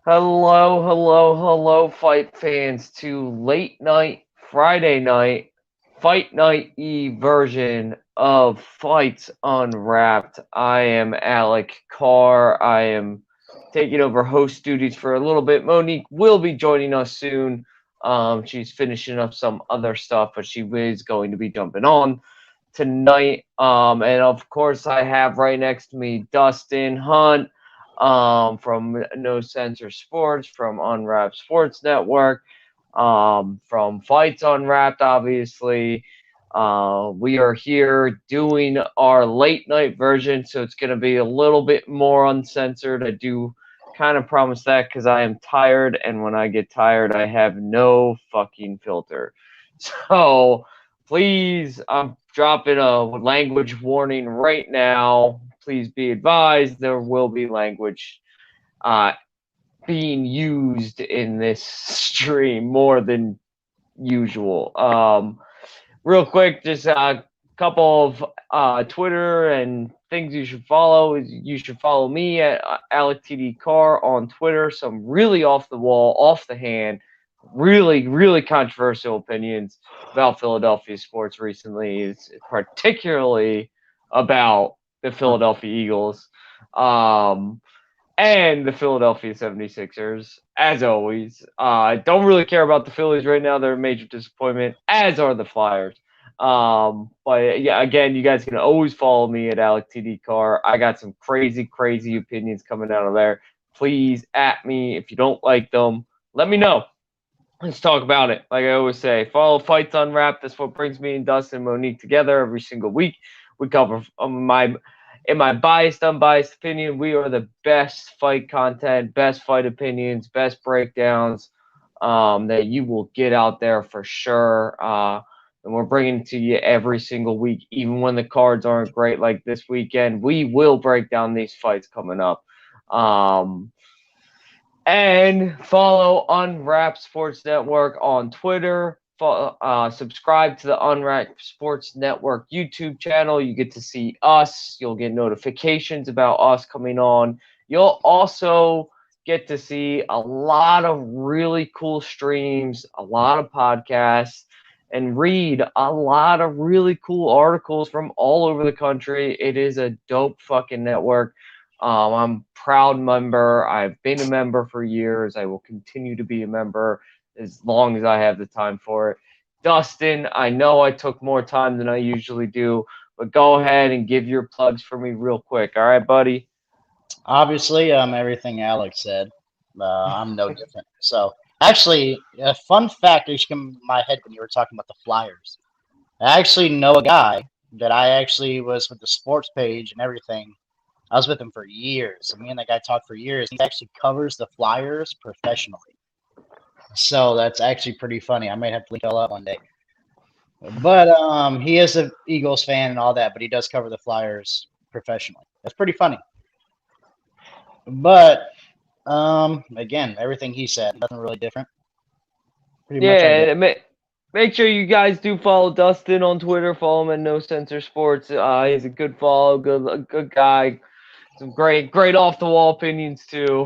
Hello, hello, hello, fight fans to late night, Friday night, fight night eve version of Fights Unwrapped. I am Alec Carr. I am taking over host duties for a little bit. Monique will be joining us soon. She's finishing up some other stuff, but she is going to be jumping on tonight. And of course, I have right next to me Dustin Hunt from No Censor Sports, from Unwrapped Sports Network, from Fights Unwrapped, obviously. We are here doing our late night version, so it's going to be a little bit more uncensored. I do kind of promise that because I am tired, and when I get tired, I have no fucking filter. So please, I'm dropping a language warning right now. Please be advised there will be language uh, being used in this stream more than usual. Real quick, just a couple of Twitter and things you should follow. You should follow me at AlecTDCar on Twitter. Some really off the wall, off the hand, really controversial opinions about Philadelphia sports recently. It's particularly about the Philadelphia Eagles. Um, and the Philadelphia 76ers, as always. I don't really care about the Phillies right now. They're a major disappointment, as are the Flyers. But yeah, again, you guys can always follow me at AlecTDCar. I got some crazy opinions coming out of there. Please at me if you don't like them. Let me know. Let's talk about it. Like I always say, follow Fights Unwrapped. That's what brings me and Dustin and Monique together every single week. We cover in my biased, unbiased opinion, we are the best fight content, best fight opinions, best breakdowns that you will get out there for sure. And we're bringing it to you every single week, even when the cards aren't great like this weekend. We will break down these fights coming up. And follow Unwrapped Sports Network on Twitter. Subscribe to the Unwrapped Sports Network YouTube channel. You get to see us. You'll get notifications about us coming on. You'll also get to see a lot of really cool streams, a lot of podcasts, and read a lot of really cool articles from all over the country. It is a dope fucking network. I'm a proud member. I've been a member for years. I will continue to be a member as long as I have the time for it. Dustin, I know I took more time than I usually do, but go ahead and give your plugs for me real quick. All right, buddy? Obviously, everything Alex said. I'm no different. So, actually, a fun fact that came in my head when you were talking about the Flyers. I actually know a guy that I actually was with the sports page and everything. I was with him for years. Me and that guy talked for years. He actually covers the Flyers professionally. So that's actually pretty funny. I might have to link it all up one day. But he is an Eagles fan and all that, but he does cover the Flyers professionally. That's pretty funny. But again, everything he said, nothing really different. Pretty much I Yeah, get. make sure you guys do follow Dustin on Twitter. Follow him at No Censor Sports. He's a good follow, good guy. Some great off the wall opinions too,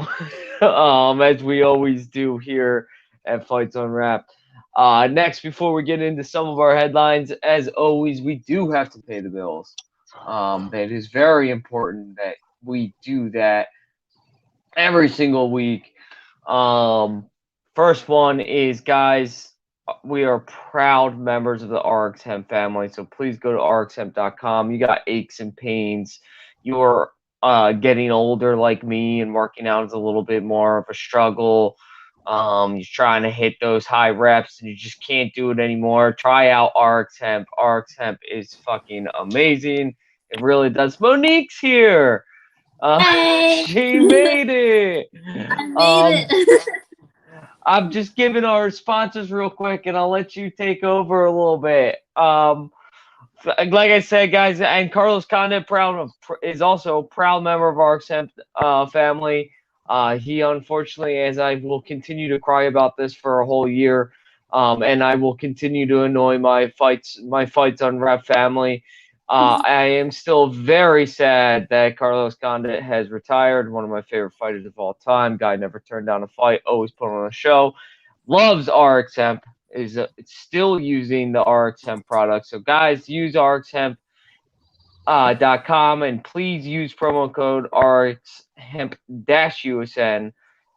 as we always do here at Fights Unwrapped. Next, before we get into some of our headlines, as always, we do have to pay the bills. It is very important that we do that every single week. Um, First one is, guys, we are proud members of the RX Hemp family, so please go to rxhemp.com. You got aches and pains. You're getting older like me, and working out is a little bit more of a struggle. You're trying to hit those high reps and you just can't do it anymore. Try out RX Hemp. RX Hemp is fucking amazing. It really does. Monique's here. Hey, She made it. I made Um, it. I'm just giving our sponsors real quick, and I'll let you take over a little bit. Like I said, guys, and Carlos Condit is also a proud member of our family. He unfortunately, as I will continue to cry about this for a whole year, and I will continue to annoy my fights on Rep family. I am still very sad that Carlos Condit has retired. One of my favorite fighters of all time. Guy never turned down a fight. Always put on a show. Loves RX Hemp. Is still using the RX Hemp product. So guys, use RxHemp.com and please use promo code RxHemp-USN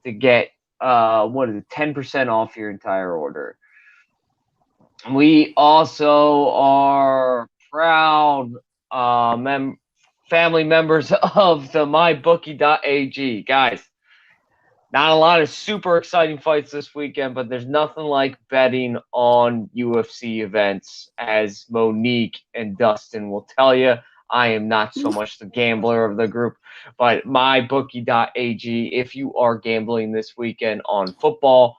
to get 10% off your entire order. We also are proud family members of the MyBookie.ag. Guys, not a lot of super exciting fights this weekend, but there's nothing like betting on UFC events, as Monique and Dustin will tell you. I am not so much the gambler of the group, but MyBookie.ag, if you are gambling this weekend on football,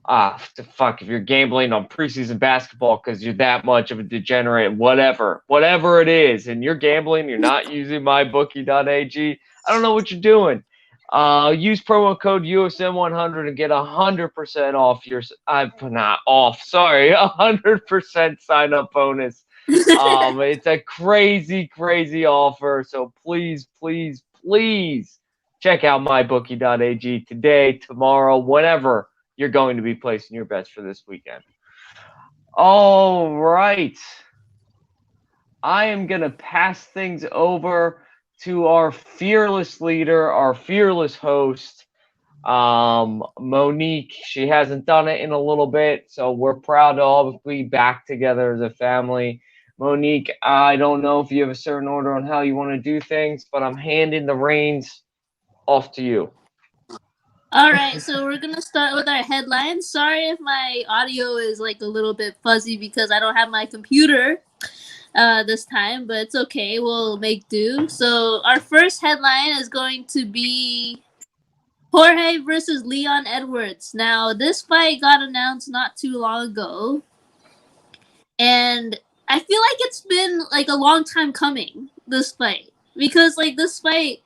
if you're gambling on preseason basketball because you're that much of a degenerate, whatever it is, and you're gambling, you're not using MyBookie.ag, I don't know what you're doing. Use promo code USN100 and get 100% off your, not off, sorry, 100% sign up bonus. It's a crazy, crazy offer. So please, please, please check out MyBookie.ag today, tomorrow, whenever you're going to be placing your bets for this weekend. All right. I am going to pass things over to our fearless leader, our fearless host, Monique. She hasn't done it in a little bit, so we're proud to all be back together as a family. Monique, I don't know if you have a certain order on how you want to do things, but I'm handing the reins off to you. All right, so we're going to start with our headlines. Sorry if my audio is like a little bit fuzzy because I don't have my computer this time, but it's okay. We'll make do. So our first headline is going to be Jorge versus Leon Edwards. Now, this fight got announced not too long ago, and I feel like it's been like a long time coming, this fight, because like this fight,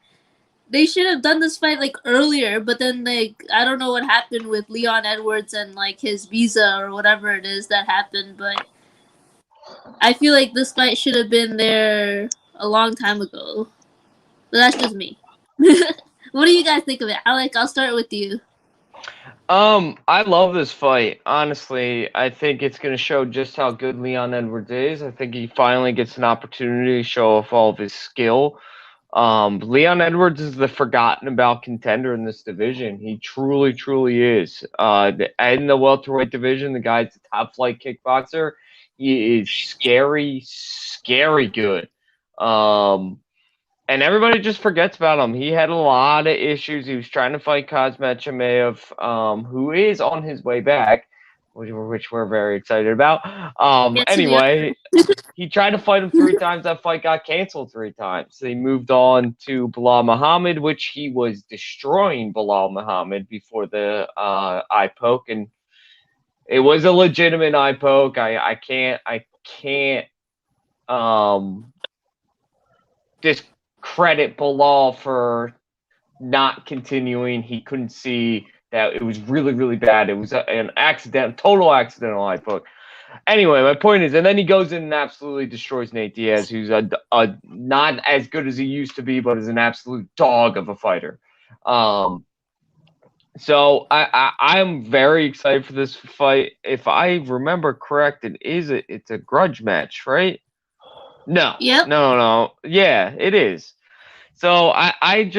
they should have done this fight like earlier, but then like I don't know what happened with Leon Edwards and like his visa or whatever it is that happened, but I feel like this fight should have been there a long time ago. But that's just me. What do you guys think of it? I'll start with you. I love this fight. Honestly, I think it's going to show just how good Leon Edwards is. I think he finally gets an opportunity to show off all of his skill. Leon Edwards is the forgotten about contender in this division. He truly, truly is. In the welterweight division, the guy's a top flight kickboxer. He is scary, scary good. And everybody just forgets about him. He had a lot of issues. He was trying to fight Kazmat Chimaev, who is on his way back, which we're very excited about. Anyway, he tried to fight him 3 times. That fight got canceled 3 times. So he moved on to Bilal Muhammad, which he was destroying Bilal Muhammad before the eye poke, and it was a legitimate eye poke. I can't discredit Bilal for not continuing. He couldn't see that it was really, really bad. It was an total accidental eye poke. Anyway, my point is, and then he goes in and absolutely destroys Nate Diaz, who's a not as good as he used to be, but is an absolute dog of a fighter. So I'm very excited for this fight. If I remember correct, it's a grudge match, right? No. Yep. No. Yeah, it is. So I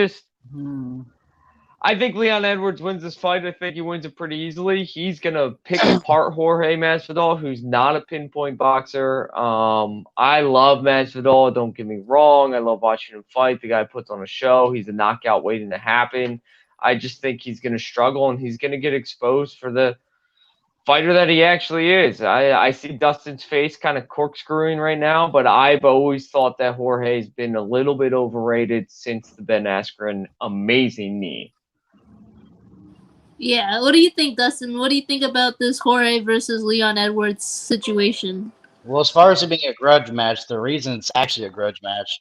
think Leon Edwards wins this fight. I think he wins it pretty easily. He's going to pick apart Jorge Masvidal, who's not a pinpoint boxer. I love Masvidal. Don't get me wrong. I love watching him fight. The guy puts on a show. He's a knockout waiting to happen. I just think he's going to struggle, and he's going to get exposed for the fighter that he actually is. I see Dustin's face kind of corkscrewing right now, but I've always thought that Jorge's been a little bit overrated since the Ben Askren amazing knee. Yeah, what do you think, Dustin? What do you think about this Jorge versus Leon Edwards situation? Well, as far as it being a grudge match, the reason it's actually a grudge match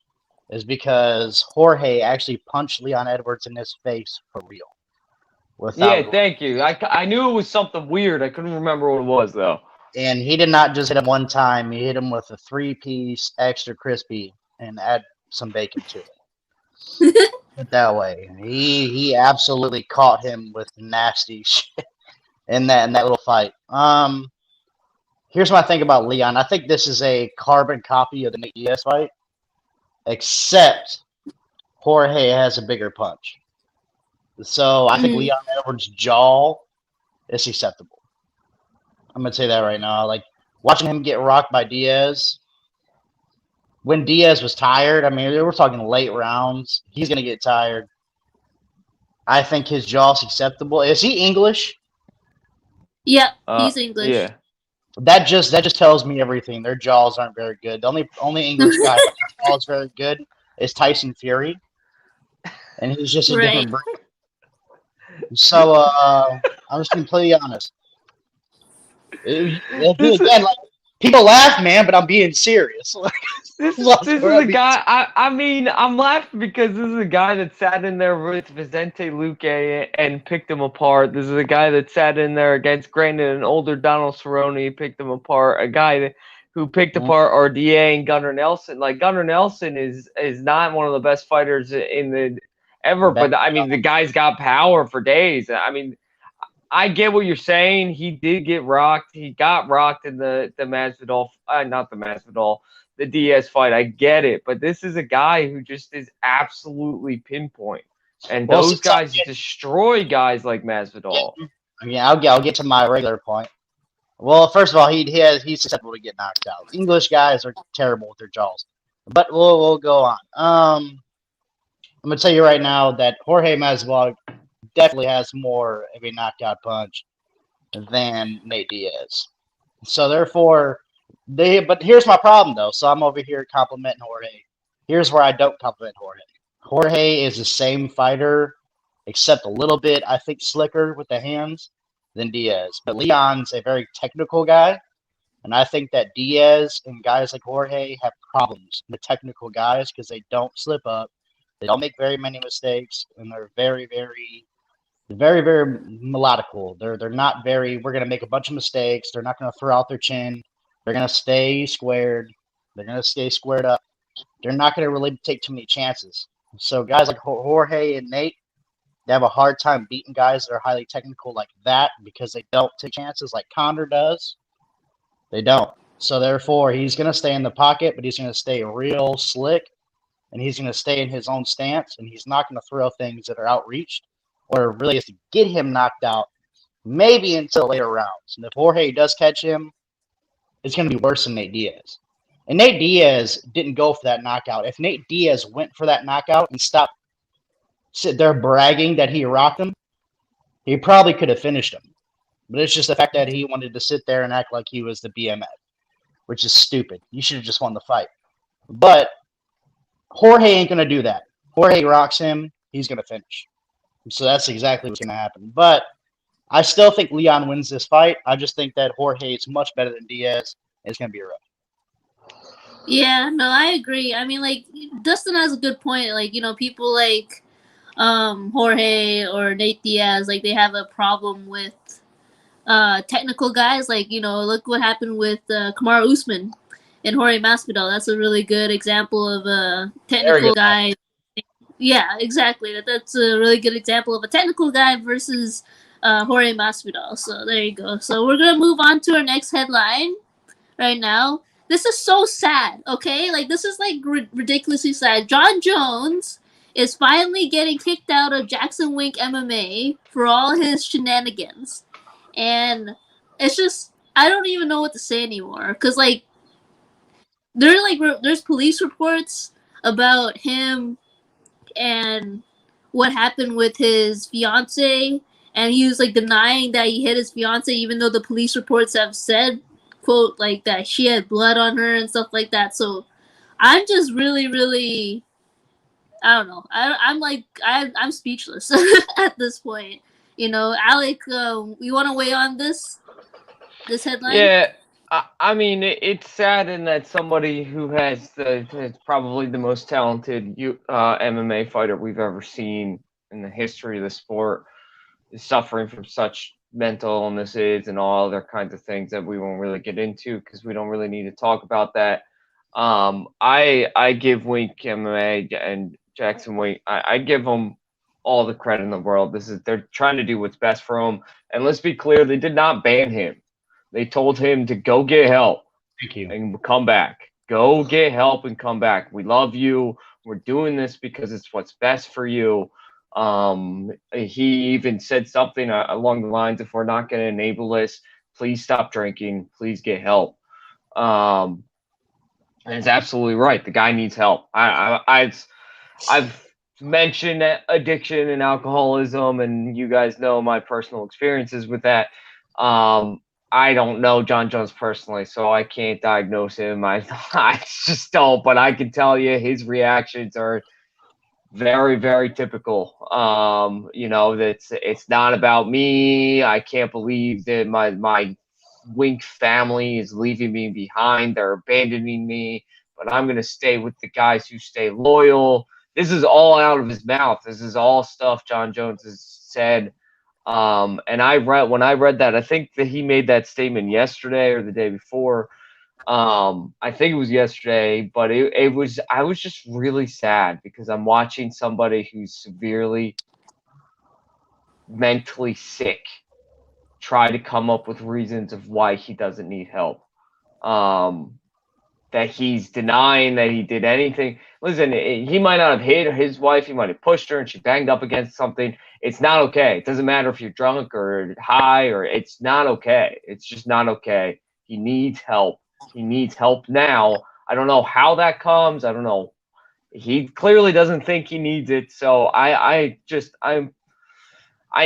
is because Jorge actually punched Leon Edwards in his face for real. Yeah, thank you. I knew it was something weird. I couldn't remember what it was, though. And he did not just hit him one time. He hit him with a 3-piece extra crispy and add some bacon to it. Put that way. He absolutely caught him with nasty shit in that little fight. Here's what I think about Leon. I think this is a carbon copy of the Nate Diaz fight, except Jorge has a bigger punch. So I think Leon Edwards' jaw is acceptable. I'm gonna say that right now. Like watching him get rocked by Diaz. When Diaz was tired, I mean, we're talking late rounds. He's gonna get tired. I think his jaw's acceptable. Is he English? Yeah, he's English. Yeah. That just tells me everything. Their jaws aren't very good. The only English guy whose jaw is very good is Tyson Fury, and he's just a different breed. So I'm just completely honest. Again, like, people laugh, man, but I'm being serious. This is a guy. I mean, I'm laughing because this is a guy that sat in there with Vicente Luque and picked him apart. This is a guy that sat in there against, granted, an older Donald Cerrone, picked him apart. A guy who picked apart RDA and Gunnar Nelson. Like, Gunnar Nelson is not one of the best fighters in the ever, but I mean, the guy's got power for days. I mean, I get what you're saying. He did get rocked. He got rocked in the Masvidal, not the Masvidal, the Diaz fight. I get it, but this is a guy who just is absolutely pinpoint, and those guys destroy guys like Masvidal. Yeah, I'll get to my regular point. Well, first of all, he's susceptible to get knocked out. English guys are terrible with their jaws, but we'll go on. I'm gonna tell you right now that Jorge Masvidal definitely has more of a knockout punch than Nate Diaz. So therefore, but here's my problem though. So I'm over here complimenting Jorge. Here's where I don't compliment Jorge. Jorge is the same fighter, except a little bit, I think, slicker with the hands than Diaz. But Leon's a very technical guy, and I think that Diaz and guys like Jorge have problems with technical guys because they don't slip up, they don't make very many mistakes, and they're very, very melodical. They're not very. We're gonna make a bunch of mistakes. They're not gonna throw out their chin. They're gonna stay squared. They're gonna stay squared up. They're not gonna really take too many chances. So guys like Jorge and Nate, they have a hard time beating guys that are highly technical like that because they don't take chances like Condor does. They don't. So therefore, he's gonna stay in the pocket, but he's gonna stay real slick, and he's gonna stay in his own stance, and he's not gonna throw things that are outreached or really is to get him knocked out, maybe until later rounds. And if Jorge does catch him, it's going to be worse than Nate Diaz. And Nate Diaz didn't go for that knockout. If Nate Diaz went for that knockout and stopped sitting there bragging that he rocked him, he probably could have finished him. But it's just the fact that he wanted to sit there and act like he was the BMF, which is stupid. You should have just won the fight. But Jorge ain't going to do that. Jorge rocks him, he's going to finish. So that's exactly what's going to happen. But I still think Leon wins this fight. I just think that Jorge is much better than Diaz. It's going to be rough. Yeah, no, I agree. I mean, like, Dustin has a good point. Like, you know, people like Jorge or Nate Diaz, like, they have a problem with technical guys. Like, you know, look what happened with Kamaru Usman and Jorge Masvidal. That's a really good example of a technical guy. Yeah, exactly. That's a really good example of a technical guy versus Jorge Masvidal. So there you go. So we're gonna move on to our next headline right now. This is so sad. Okay, like this is like ridiculously sad. John Jones is finally getting kicked out of Jackson Wink MMA for all his shenanigans, and it's just I don't even know what to say anymore. Cause like there's police reports about him and what happened with his fiance, and he was like denying that he hit his fiance, even though the police reports have said, quote, like that she had blood on her and stuff like that. So I'm just really, really, I don't know. I'm speechless at this point. You know, Alec, you want to weigh on this headline? Yeah. I mean, it's sad in that somebody who has probably the most talented MMA fighter we've ever seen in the history of the sport is suffering from such mental illnesses and all other kinds of things that we won't really get into because we don't really need to talk about that. I give Wink MMA and Jackson Wink. I give them all the credit in the world. They're trying to do what's best for him. And let's be clear, they did not ban him. They told him to go get help. Thank you. And come back. Go get help and come back. We love you. We're doing this because it's what's best for you. He even said something along the lines, if we're not going to enable this, please stop drinking. Please get help. And it's absolutely right. The guy needs help. I've mentioned addiction and alcoholism, and you guys know my personal experiences with that. I don't know John Jones personally, so I can't diagnose him. I just don't, but I can tell you his reactions are very, very typical. It's not about me. I can't believe that my Wink family is leaving me behind. They're abandoning me, but I'm going to stay with the guys who stay loyal. This is all out of his mouth. This is all stuff John Jones has said. And when I read that, I think that he made that statement yesterday or the day before. I think it was yesterday, but I was just really sad because I'm watching somebody who's severely mentally sick try to come up with reasons of why he doesn't need help. That he's denying that he did anything. Listen, he might not have hit his wife. He might have pushed her and she banged up against something. It's not okay. It doesn't matter if you're drunk or high or it's not okay. It's just not okay. He needs help. He needs help now. I don't know how that comes. I don't know. He clearly doesn't think he needs it. So I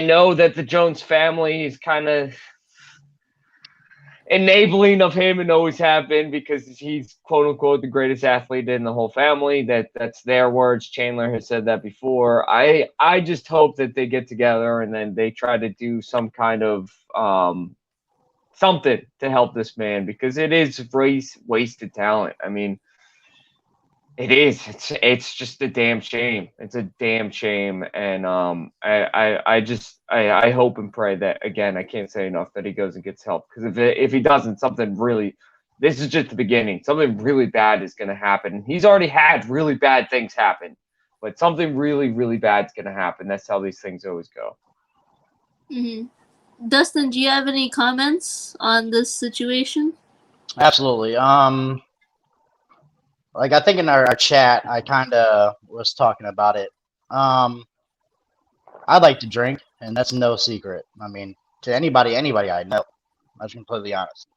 know that the Jones family is kind of enabling of him and always have been because he's quote unquote the greatest athlete in the whole family. That's their words. Chandler has said that before. I just hope that they get together and then they try to do some kind of something to help this man because it is wasted talent. I mean, it is. It's just a damn shame. It's a damn shame, and I hope and pray that again. I can't say enough that he goes and gets help because if he doesn't, something really. This is just the beginning. Something really bad is going to happen. He's already had really bad things happen, but something really, really bad is going to happen. That's how these things always go. Mm-hmm. Dustin, do you have any comments on this situation? Absolutely. Like I think in our chat, I kind of was talking about it. I like to drink, and that's no secret. I mean, to anybody I know, I'm completely honest.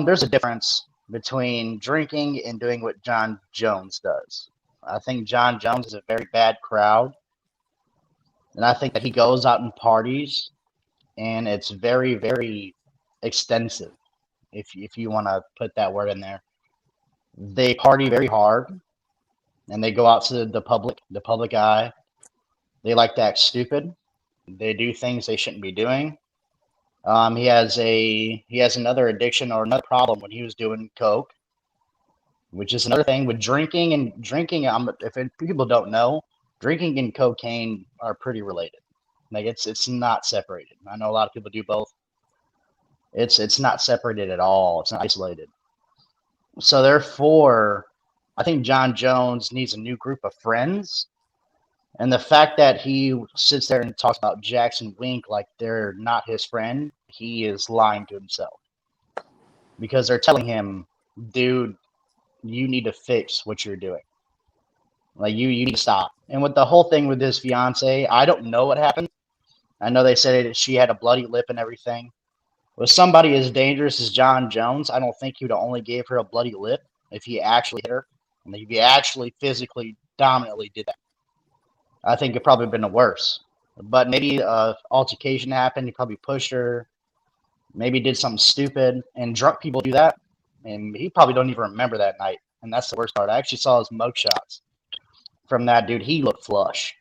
There's a difference between drinking and doing what John Jones does. I think John Jones is a very bad crowd, and I think that he goes out and parties, and it's very, very extensive, if you want to put that word in there. They party very hard, and they go out to the public eye. They like to act stupid. They do things they shouldn't be doing. He has another addiction or another problem when he was doing coke, which is another thing with drinking. If people don't know, drinking and cocaine are pretty related. Like it's not separated. I know a lot of people do both. It's not separated at all. It's not isolated. So therefore, I think John Jones needs a new group of friends. And the fact that he sits there and talks about Jackson Wink like they're not his friend, he is lying to himself. Because they're telling him, dude, you need to fix what you're doing. Like you need to stop. And with the whole thing with his fiance, I don't know what happened. I know they said she had a bloody lip and everything. With somebody as dangerous as John Jones, I don't think he would only gave her a bloody lip if he actually hit her. And if he actually physically dominantly did that. I think it probably been worse. But maybe altercation happened. He probably pushed her. Maybe did something stupid. And drunk people do that. And he probably don't even remember that night. And that's the worst part. I actually saw his mug shots from that dude. He looked flush.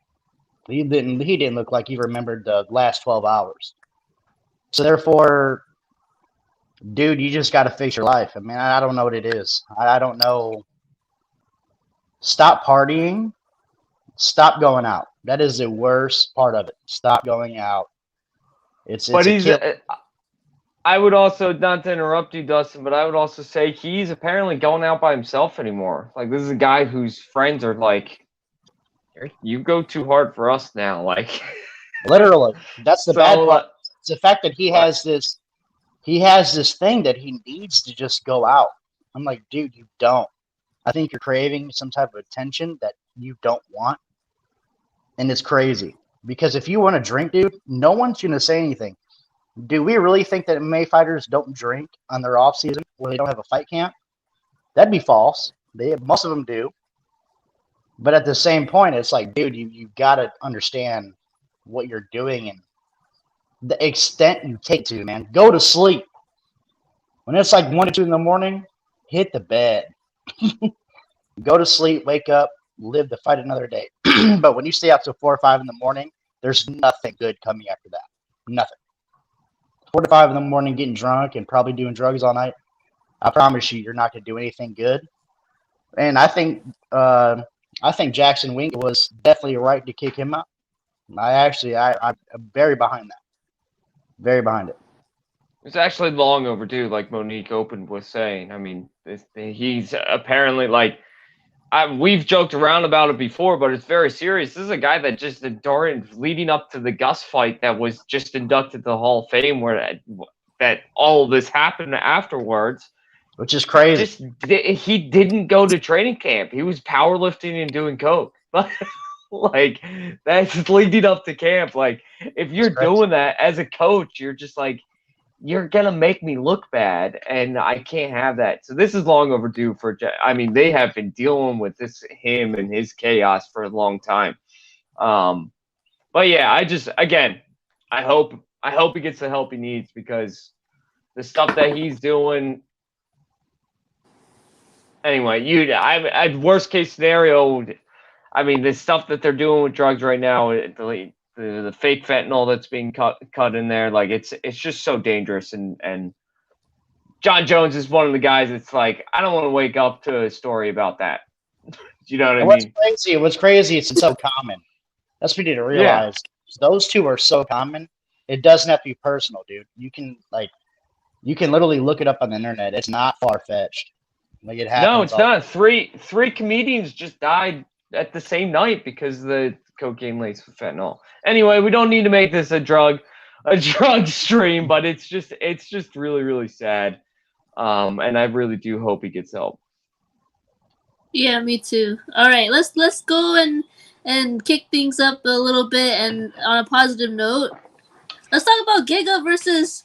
He didn't look like he remembered the last 12 hours. So therefore, dude, you just got to fix your life. I mean, I don't know what it is. I don't know. Stop partying. Stop going out. That is the worst part of it. Stop going out. But a he's. kill. I would also, not to interrupt you, Dustin, but I would also say he's apparently going out by himself anymore. Like, this is a guy whose friends are like, you go too hard for us now. Like, Literally, that's the bad so, part. It's the fact that he has this thing that he needs to just go out. I'm like, dude, you don't. I think you're craving some type of attention that you don't want, and it's crazy. Because if you want to drink, dude, no one's going to say anything. Do we really think that MMA fighters don't drink on their off season when they don't have a fight camp? That'd be false. Most of them do. But at the same point, it's like, dude, you got to understand what you're doing and the extent you take to, man. Go to sleep. When it's like 1 or 2 in the morning, hit the bed. Go to sleep, wake up, live to fight another day. But when you stay up till 4 or 5 in the morning, there's nothing good coming after that. Nothing. 4 to 5 in the morning getting drunk and probably doing drugs all night. I promise you're not going to do anything good. And I think Jackson Wink was definitely right to kick him out. I'm very behind that. Very behind it. it's actually long overdue, like Monique opened with saying. I mean, he's apparently like, we've joked around about it before, but it's very serious. This is a guy that just leading up to the Gus fight that was just inducted to the Hall of Fame, where that all of this happened afterwards. Which is crazy. He didn't go to training camp. He was powerlifting and doing coke. Like, that's leading up to camp. Like, if you're doing that as a coach, you're just like, you're going to make me look bad, and I can't have that. So this is long overdue for – I mean, they have been dealing with him and his chaos for a long time. But, yeah, I hope he gets the help he needs, because the stuff that he's doing – anyway, I worst case scenario, I mean, the stuff that they're doing with drugs right now, the fake fentanyl that's being cut in there, like it's just so dangerous. And John Jones is one of the guys that's like, I don't want to wake up to a story about that. You know what I mean? What's crazy, it's so common. That's what you need to realize. Yeah. Those two are so common. It doesn't have to be personal, dude. You can literally look it up on the internet. It's not far fetched. Like, it happens. No, it's not. Three comedians just died at the same night because the cocaine laced with fentanyl. Anyway, we don't need to make this a drug stream, but it's just really, really sad. And I really do hope he gets help. Yeah, me too. All right, let's go and kick things up a little bit, and on a positive note, let's talk about Giga versus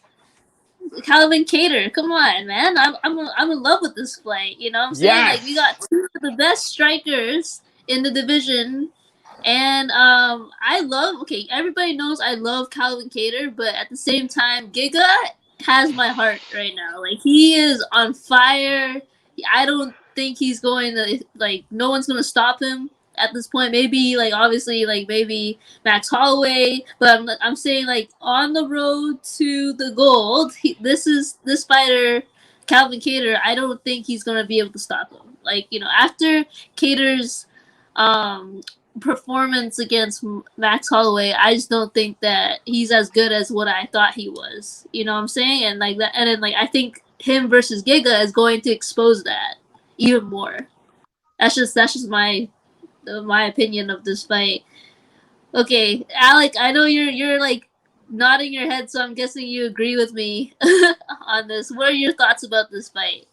Calvin Keator. Come on, man. I'm in love with this fight. You know what I'm saying? Yes. Like, we got two of the best strikers in the division. And everybody knows I love Calvin Keator, but at the same time, Giga has my heart right now. Like, he is on fire. I don't think he's going to, like, no one's going to stop him at this point. Maybe, like, obviously, like, maybe Max Holloway, but I'm saying, like, on the road to the gold, this fighter, Calvin Keator, I don't think he's going to be able to stop him. Like, you know, after Cater's performance against Max Holloway, I just don't think that he's as good as what I thought he was. You know what I'm saying? And like that, and then like I think him versus Giga is going to expose that even more. That's just my opinion of this fight. Okay, Alec, I know you're like nodding your head, so I'm guessing you agree with me on this. What are your thoughts about this fight?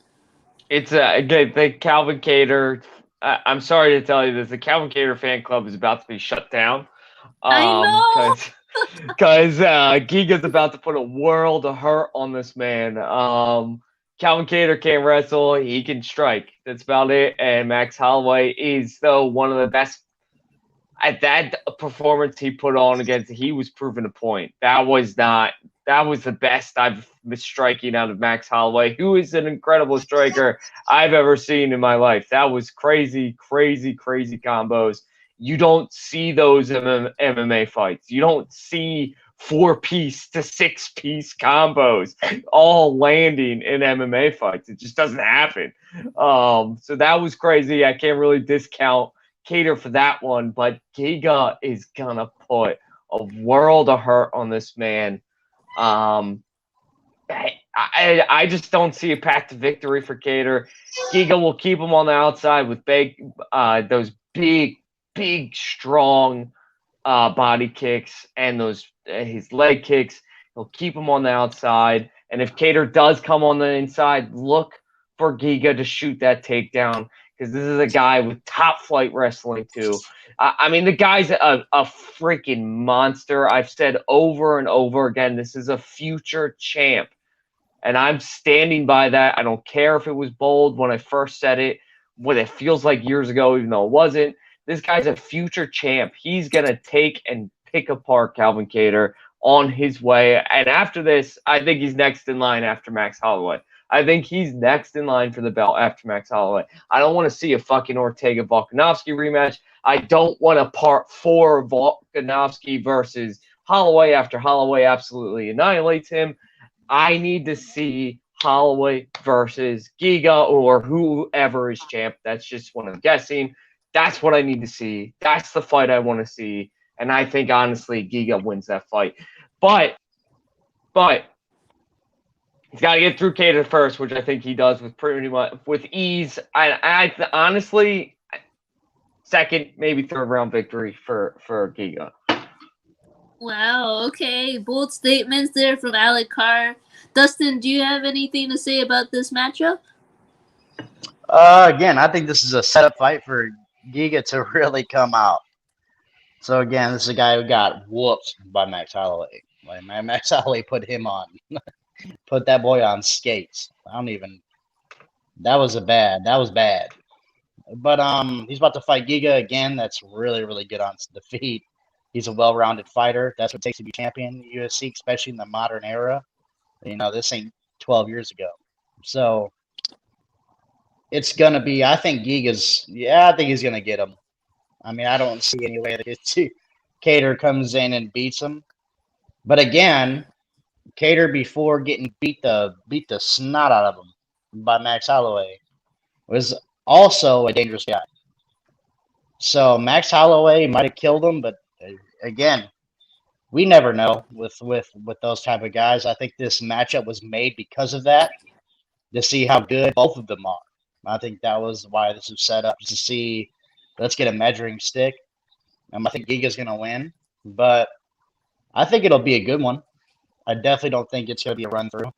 It's the Calvin Keator. I'm sorry to tell you this. The Calvin Keator fan club is about to be shut down. I know. Because Giga's about to put a world of hurt on this man. Calvin Keator can't wrestle. He can strike. That's about it. And Max Holloway is, though, one of the best. At that performance he put on against, he was proving a point. That was the best I've been striking out of Max Holloway, who is an incredible striker I've ever seen in my life. That was crazy, crazy, crazy combos. You don't see those in MMA fights. You don't see 4-piece to 6-piece combos all landing in MMA fights. It just doesn't happen. So that was crazy. I can't really discount Keator for that one, but Giga is gonna put a world of hurt on this man I just don't see a path to victory for Keator. Giga will keep him on the outside with those big, strong body kicks and those his leg kicks. He'll keep him on the outside. And if Keator does come on the inside, look for Giga to shoot that takedown because this is a guy with top flight wrestling too. I mean, the guy's a freaking monster. I've said over and over again, this is a future champ. And I'm standing by that. I don't care if it was bold when I first said it, what it feels like years ago, even though it wasn't. This guy's a future champ. He's going to take and pick apart Calvin Keator on his way. And after this, I think he's next in line after Max Holloway. I think he's next in line for the belt after Max Holloway. I don't want to see a fucking Ortega-Volkanovski rematch. I don't want a part 4 Volkanovski versus Holloway after Holloway absolutely annihilates him. I need to see Holloway versus Giga or whoever is champ. That's just what I'm guessing. That's what I need to see. That's the fight I want to see. And I think, honestly, Giga wins that fight. But he's got to get through Keator first, which I think he does with ease. I honestly, second, maybe third round victory for Giga. Wow, okay. Bold statements there from Alec Carr. Dustin, do you have anything to say about this matchup? Again, I think this is a setup fight for Giga to really come out. So, again, this is a guy who got whooped by Max Holloway. Like, Max Holloway put him on. Put that boy on skates. That was bad. But he's about to fight Giga again. That's really, really good on the feet. He's a well-rounded fighter. That's what it takes to be champion in the UFC, especially in the modern era. You know, this ain't 12 years ago. So it's going to be, I think he's going to get him. I mean, I don't see any way that Keator comes in and beats him. But again, Keator, before getting beat the snot out of him by Max Holloway, was also a dangerous guy. So Max Holloway might have killed him, but again, we never know with those type of guys. I think this matchup was made because of that, to see how good both of them are. I think that was why this was set up, to see, let's get a measuring stick. I think Giga's going to win, but I think it'll be a good one. I definitely don't think it's going to be a run-through.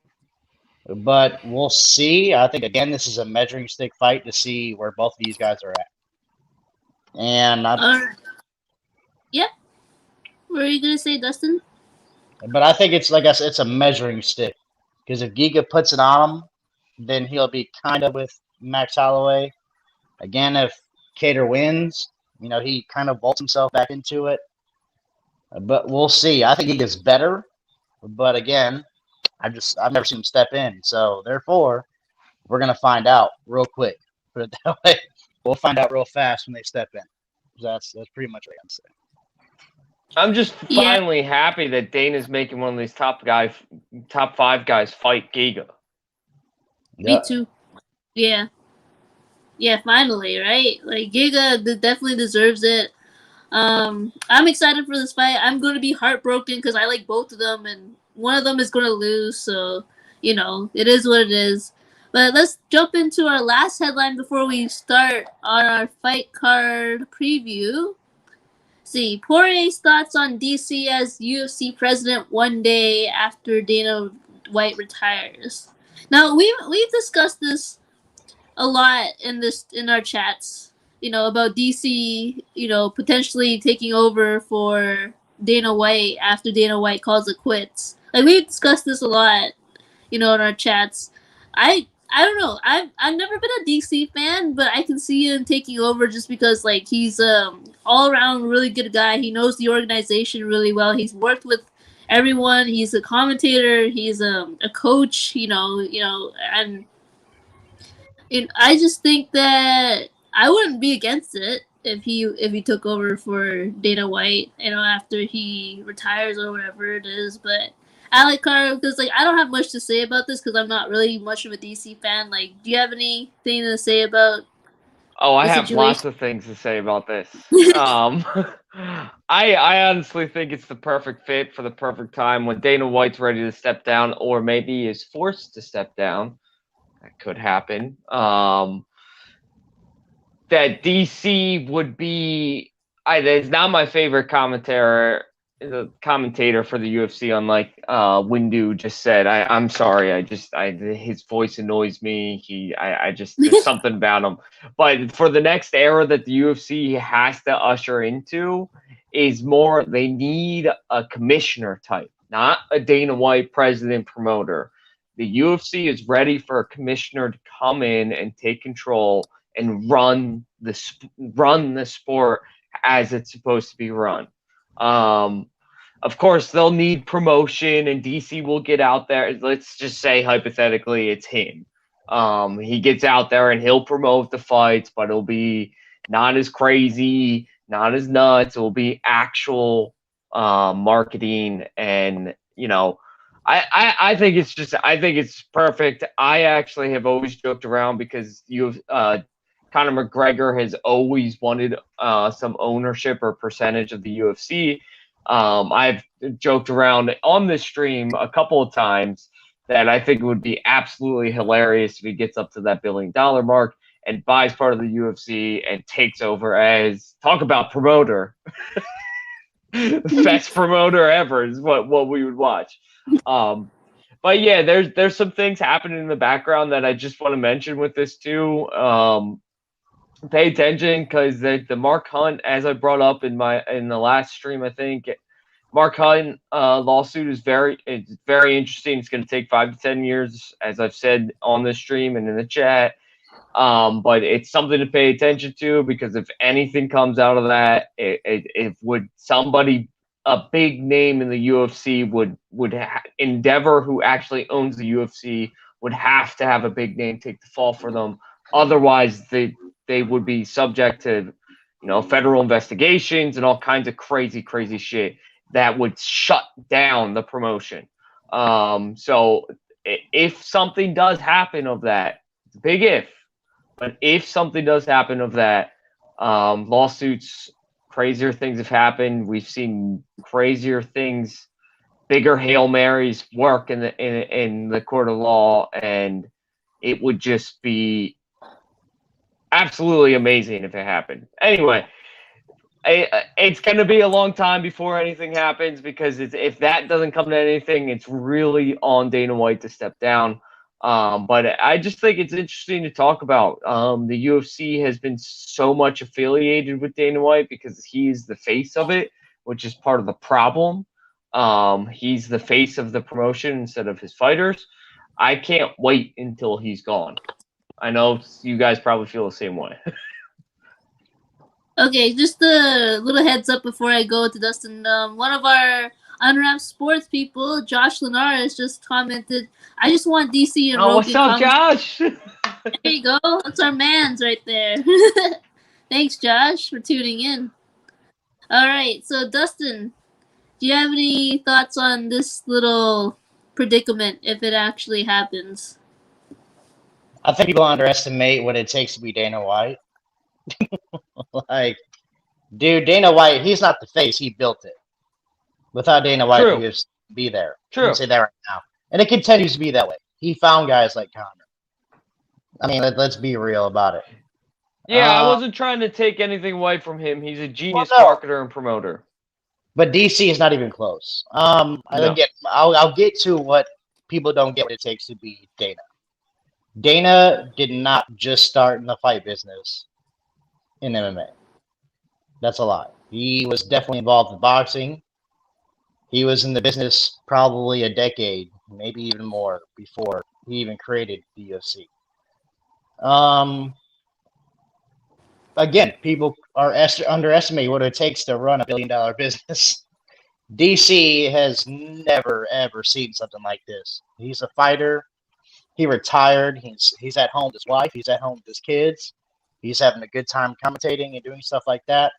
But we'll see. I think, again, this is a measuring stick fight to see where both of these guys are at. And yeah. What were you going to say, Dustin? But I think it's, like I said, it's a measuring stick. Because if Giga puts it on him, then he'll be kind of with Max Holloway. Again, if Keator wins, you know, he kind of vaults himself back into it. But we'll see. I think Giga's better. But again, I've never seen him step in. So therefore, we're gonna find out real quick. Put it that way. We'll find out real fast when they step in. That's pretty much what I'm saying. I'm just finally happy that Dana's making one of these top 5 guys fight Giga. Me too. Yeah. Yeah, finally, right? Like, Giga definitely deserves it. I'm excited for this fight. I'm going to be heartbroken because I like both of them, and one of them is going to lose. So, you know, it is what it is. But let's jump into our last headline before we start on our fight card preview. See, Poirier's thoughts on DC as UFC president one day after Dana White retires. Now, we've discussed this a lot in our chats, you know, about DC, you know, potentially taking over for Dana White after Dana White calls it quits. Like, we've discussed this a lot, you know, in our chats. I don't know. I've never been a DC fan, but I can see him taking over just because, like, he's all around really good guy. He knows the organization really well. He's worked with everyone. He's a commentator. He's a coach. You know, and I just think that I wouldn't be against it if he took over for Dana White, you know, after he retires or whatever it is. But Alec Carr, because, like, I don't have much to say about this because I'm not really much of a DC fan. Like, do you have anything to say about? Oh, I have lots of things to say about this. I honestly think it's the perfect fit for the perfect time when Dana White's ready to step down, or maybe is forced to step down. That could happen. That DC would be. It's not my favorite commentator. The commentator for the UFC, unlike Windu, just said, I'm sorry. His voice annoys me. I just there's something about him. But for the next era that the UFC has to usher into, is more they need a commissioner type, not a Dana White president promoter. The UFC is ready for a commissioner to come in and take control and run the sport as it's supposed to be run. Of course, they'll need promotion, and DC will get out there. Let's just say hypothetically, it's him. He gets out there and he'll promote the fights, but it'll be not as crazy, not as nuts. It will be actual marketing, and I think it's perfect. I actually have always joked around because Conor McGregor has always wanted some ownership or percentage of the UFC. I've joked around on this stream a couple of times that I think it would be absolutely hilarious if he gets up to that $1 billion mark and buys part of the UFC and takes over as, talk about promoter. Best promoter ever is what we would watch. But yeah, there's some things happening in the background that I just want to mention with this too. Pay attention because the Mark Hunt, as I brought up in the last stream, I think Mark Hunt lawsuit is very interesting. It's going to take 5 to 10 years, as I've said on this stream and in the chat. But it's something to pay attention to because if anything comes out of that, it would somebody, a big name in the UFC would Endeavor, who actually owns the UFC, would have to have a big name take the fall for them. Otherwise, they would be subject to, federal investigations and all kinds of crazy shit that would shut down the promotion. So if something does happen of that, it's a big if, but if something does happen of that, lawsuits, crazier things have happened. We've seen crazier things, bigger Hail Marys work in the court of law, and it would just be absolutely amazing if it happened. Anyway, it's going to be a long time before anything happens because if that doesn't come to anything, it's really on Dana White to step down. But I just think it's interesting to talk about. The UFC has been so much affiliated with Dana White because he's the face of it, which is part of the problem. He's the face of the promotion instead of his fighters. I can't wait until he's gone. I know you guys probably feel the same way. Okay, just a little heads up before I go to Dustin. One of our Unwrapped Sports people, Josh Linares, just commented, I just want DC and Rogan. What's up, Josh? There you go. That's our mans right there. Thanks, Josh, for tuning in. All right, so Dustin, do you have any thoughts on this little predicament if it actually happens? I think people underestimate what it takes to be Dana White. Like, dude, Dana White, he's not the face. He built it. Without Dana White, he would be there. True. I can say that right now. And it continues to be that way. He found guys like Conor. I mean, let's be real about it. Yeah, I wasn't trying to take anything away from him. He's a genius marketer and promoter. But DC is not even close. Again, I'll get to what people don't get what it takes to be Dana. Dana did not just start in the fight business in MMA. That's a lie. He was definitely involved in boxing. He was in the business probably a decade, maybe even more, before he even created the UFC. Again, people are underestimating what it takes to run $1 billion business. DC has never, ever seen something like this. He's a fighter. He retired. He's at home with his wife. He's at home with his kids. He's having a good time commentating and doing stuff like that.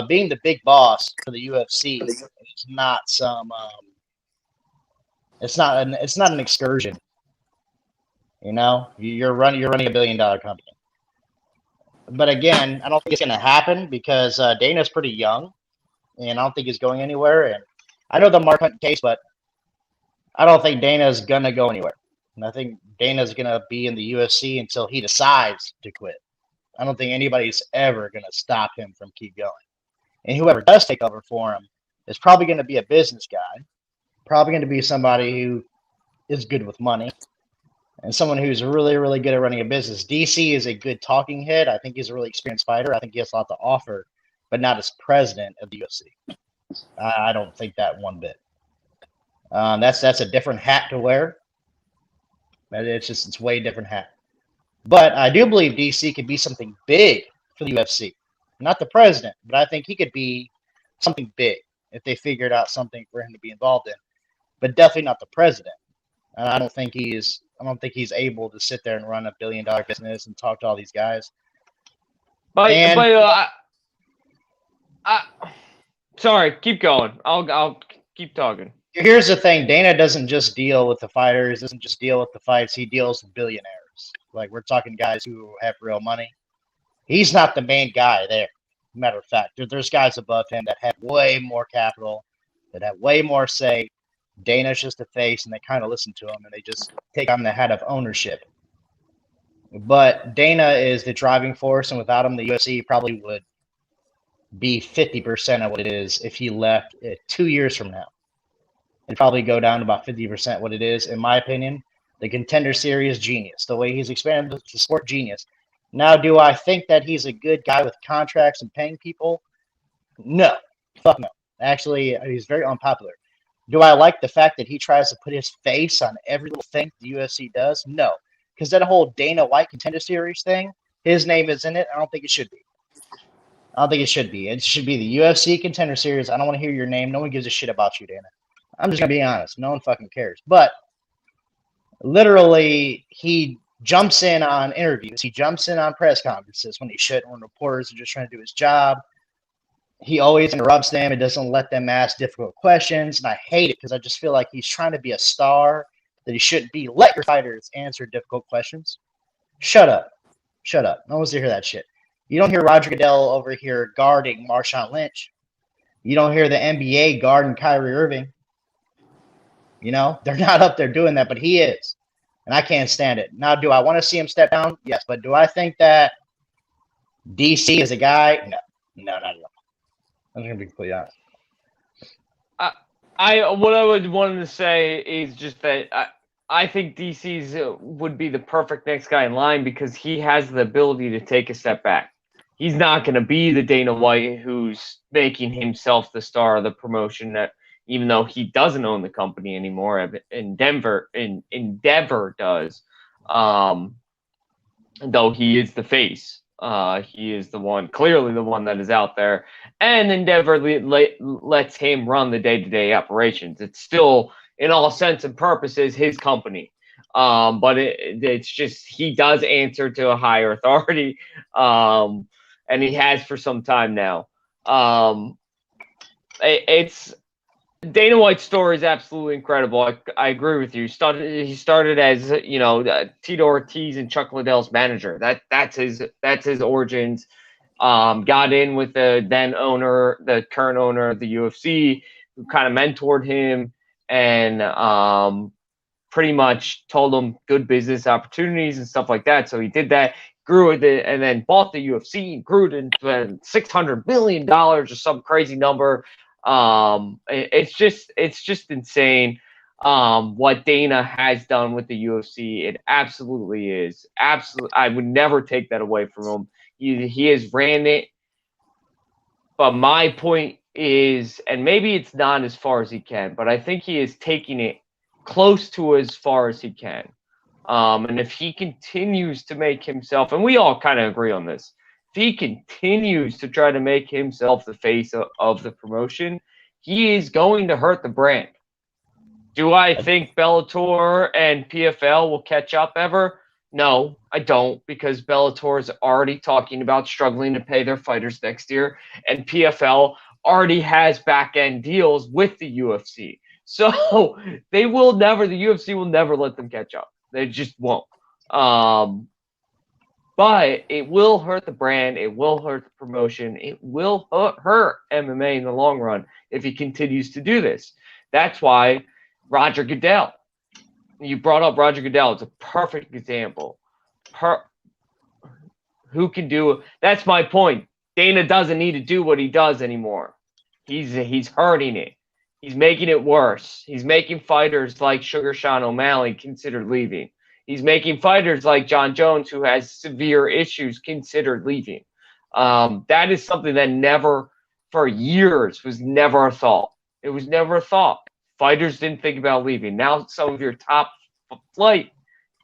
Being the big boss for the UFC is not some. It's not an excursion. You're running $1 billion company. But again, I don't think it's going to happen because Dana's pretty young. and I don't think he's going anywhere. And I know the Mark Hunt case, but I don't think Dana's gonna go anywhere. And I think Dana's gonna be in the UFC until he decides to quit. I don't think anybody's ever gonna stop him from keep going. And whoever does take over for him is probably going to be a business guy, probably going to be somebody who is good with money, and someone who's really, really good at running a business. DC is a good talking head. I think he's a really experienced fighter. I think he has a lot to offer, but not as president of the UFC. I don't think that one bit. That's a different hat to wear. It's way different hat. But I do believe DC could be something big for the UFC. Not the president, but I think he could be something big if they figured out something for him to be involved in. But definitely not the president. I don't think he's able to sit there and run $1 billion business and talk to all these guys. Sorry, keep going. I'll keep talking. Here's the thing: Dana doesn't just deal with the fighters, doesn't just deal with the fights. He deals with billionaires. Like, we're talking guys who have real money. He's not the main guy there. Matter of fact, there's guys above him that have way more capital, that have way more say. Dana's just a face, and they kind of listen to him, and they just take on the hat of ownership. But Dana is the driving force, and without him, the UFC probably would be 50% of what it is if he left 2 years from now. It'd probably go down to about 50% what it is, in my opinion. The Contender Series, genius. The way he's expanded the sport, genius. Now, do I think that he's a good guy with contracts and paying people? No. Fuck no. Actually, he's very unpopular. Do I like the fact that he tries to put his face on every little thing the UFC does? No. Because that whole Dana White Contender Series thing, his name is in it. I don't think it should be. It should be the UFC Contender Series. I don't want to hear your name. No one gives a shit about you, Dana. I'm just going to be honest. No one fucking cares. But literally, he jumps in on interviews. He jumps in on press conferences when he shouldn't, when reporters are just trying to do his job. He always interrupts them and doesn't let them ask difficult questions. And I hate it because I just feel like he's trying to be a star that he shouldn't be. Let your fighters answer difficult questions. Shut up. Shut up. No one's to hear that shit. You don't hear Roger Goodell over here guarding Marshawn Lynch. You don't hear the NBA guarding Kyrie Irving. You know, they're not up there doing that, but he is. And I can't stand it. Now, do I want to see him step down? Yes. But do I think that DC is a guy? No. No, not at all. I'm going to be completely honest. What I would want to say is just that I think DC's would be the perfect next guy in line because he has the ability to take a step back. He's not going to be the Dana White who's making himself the star of the promotion, that even though he doesn't own the company anymore. Endeavor does, though he is the face. He is clearly the one that is out there, and Endeavor lets him run the day-to-day operations. It's still, in all sense and purposes, his company. But it's just, he does answer to a higher authority, and he has for some time now. It's Dana White's story is absolutely incredible. I agree with you. He started as Tito Ortiz and Chuck Liddell's manager. That's his origins. Got in with the current owner of the UFC, who kind of mentored him and pretty much told him good business opportunities and stuff like that. So he did that, grew it, and then bought the UFC and grew it into $600 million or some crazy number. It's just insane what Dana has done with the UFC. It absolutely is. I would never take that away from him. He has ran it. But my point is, and maybe it's not as far as he can, but I think he is taking it close to as far as he can. And if he continues to make himself, and we all kind of agree on this, if he continues to try to make himself the face of the promotion, he is going to hurt the brand. Do I think Bellator and PFL will catch up ever? No, I don't, because Bellator is already talking about struggling to pay their fighters next year, and PFL already has back-end deals with the UFC. So the UFC will never let them catch up. They just won't. But it will hurt the brand. It will hurt the promotion. It will hurt MMA in the long run if he continues to do this. That's why Roger Goodell. You brought up Roger Goodell. It's a perfect example. Who can do? That's my point. Dana doesn't need to do what he does anymore. He's hurting it. He's making it worse. He's making fighters like Sugar Sean O'Malley consider leaving. He's making fighters like John Jones, who has severe issues, consider leaving. That is something that never, for years, was never a thought. It was never a thought. Fighters didn't think about leaving. Now some of your top flight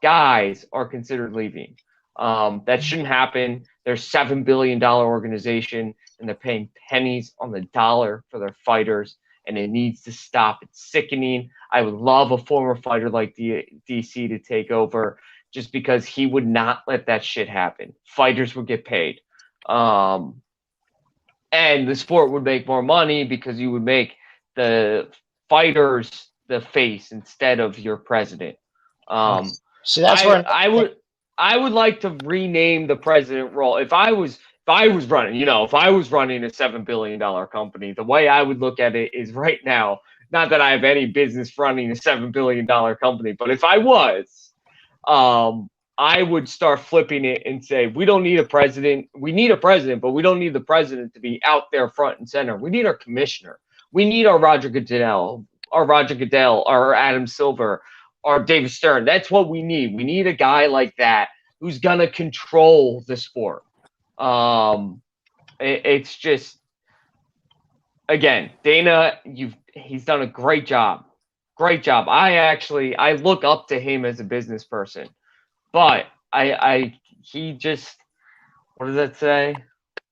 guys are considered leaving. That shouldn't happen. They're a $7 billion organization, and they're paying pennies on the dollar for their fighters, and it needs to stop. It's sickening. I would love a former fighter like DC to take over just because he would not let that shit happen. Fighters would get paid. And the sport would make more money because you would make the fighters the face instead of your president. So that's where I would like to rename the president role. If I was running, if I was running a $7 billion company, the way I would look at it is right now, not that I have any business running a $7 billion company, but if I was, I would start flipping it and say, we don't need a president. We need a president, but we don't need the president to be out there front and center. We need our commissioner. We need our Roger Goodell, our Adam Silver, or David Stern. That's what we need. We need a guy like that who's going to control the sport. It's just, again, Dana, he's done a great job. Great job. I look up to him as a business person. But he just, what does that say?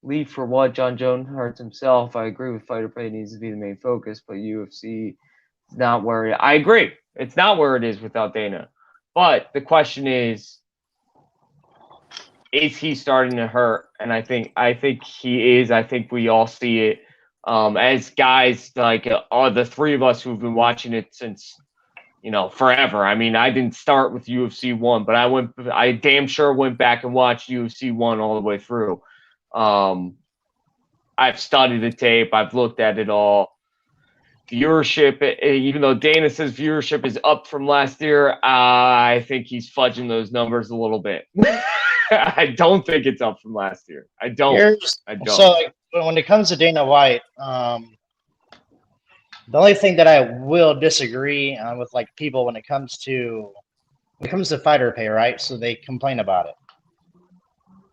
Leave for what? John Jones hurts himself. I agree with fighter pay needs to be the main focus, but UFC is not where I agree. It's not where it is without Dana. But the question is he starting to hurt? And I think he is. I think we all see it. As guys like the three of us who've been watching it since forever. I mean, I didn't start with UFC 1, but I damn sure went back and watched UFC 1 all the way through. I've studied the tape. I've looked at it all. Viewership, even though Dana says viewership is up from last year, I think he's fudging those numbers a little bit. I don't think it's up from last year. I don't. So when it comes to Dana White, the only thing that I will disagree with, like, people when it comes to fighter pay, right? So they complain about it.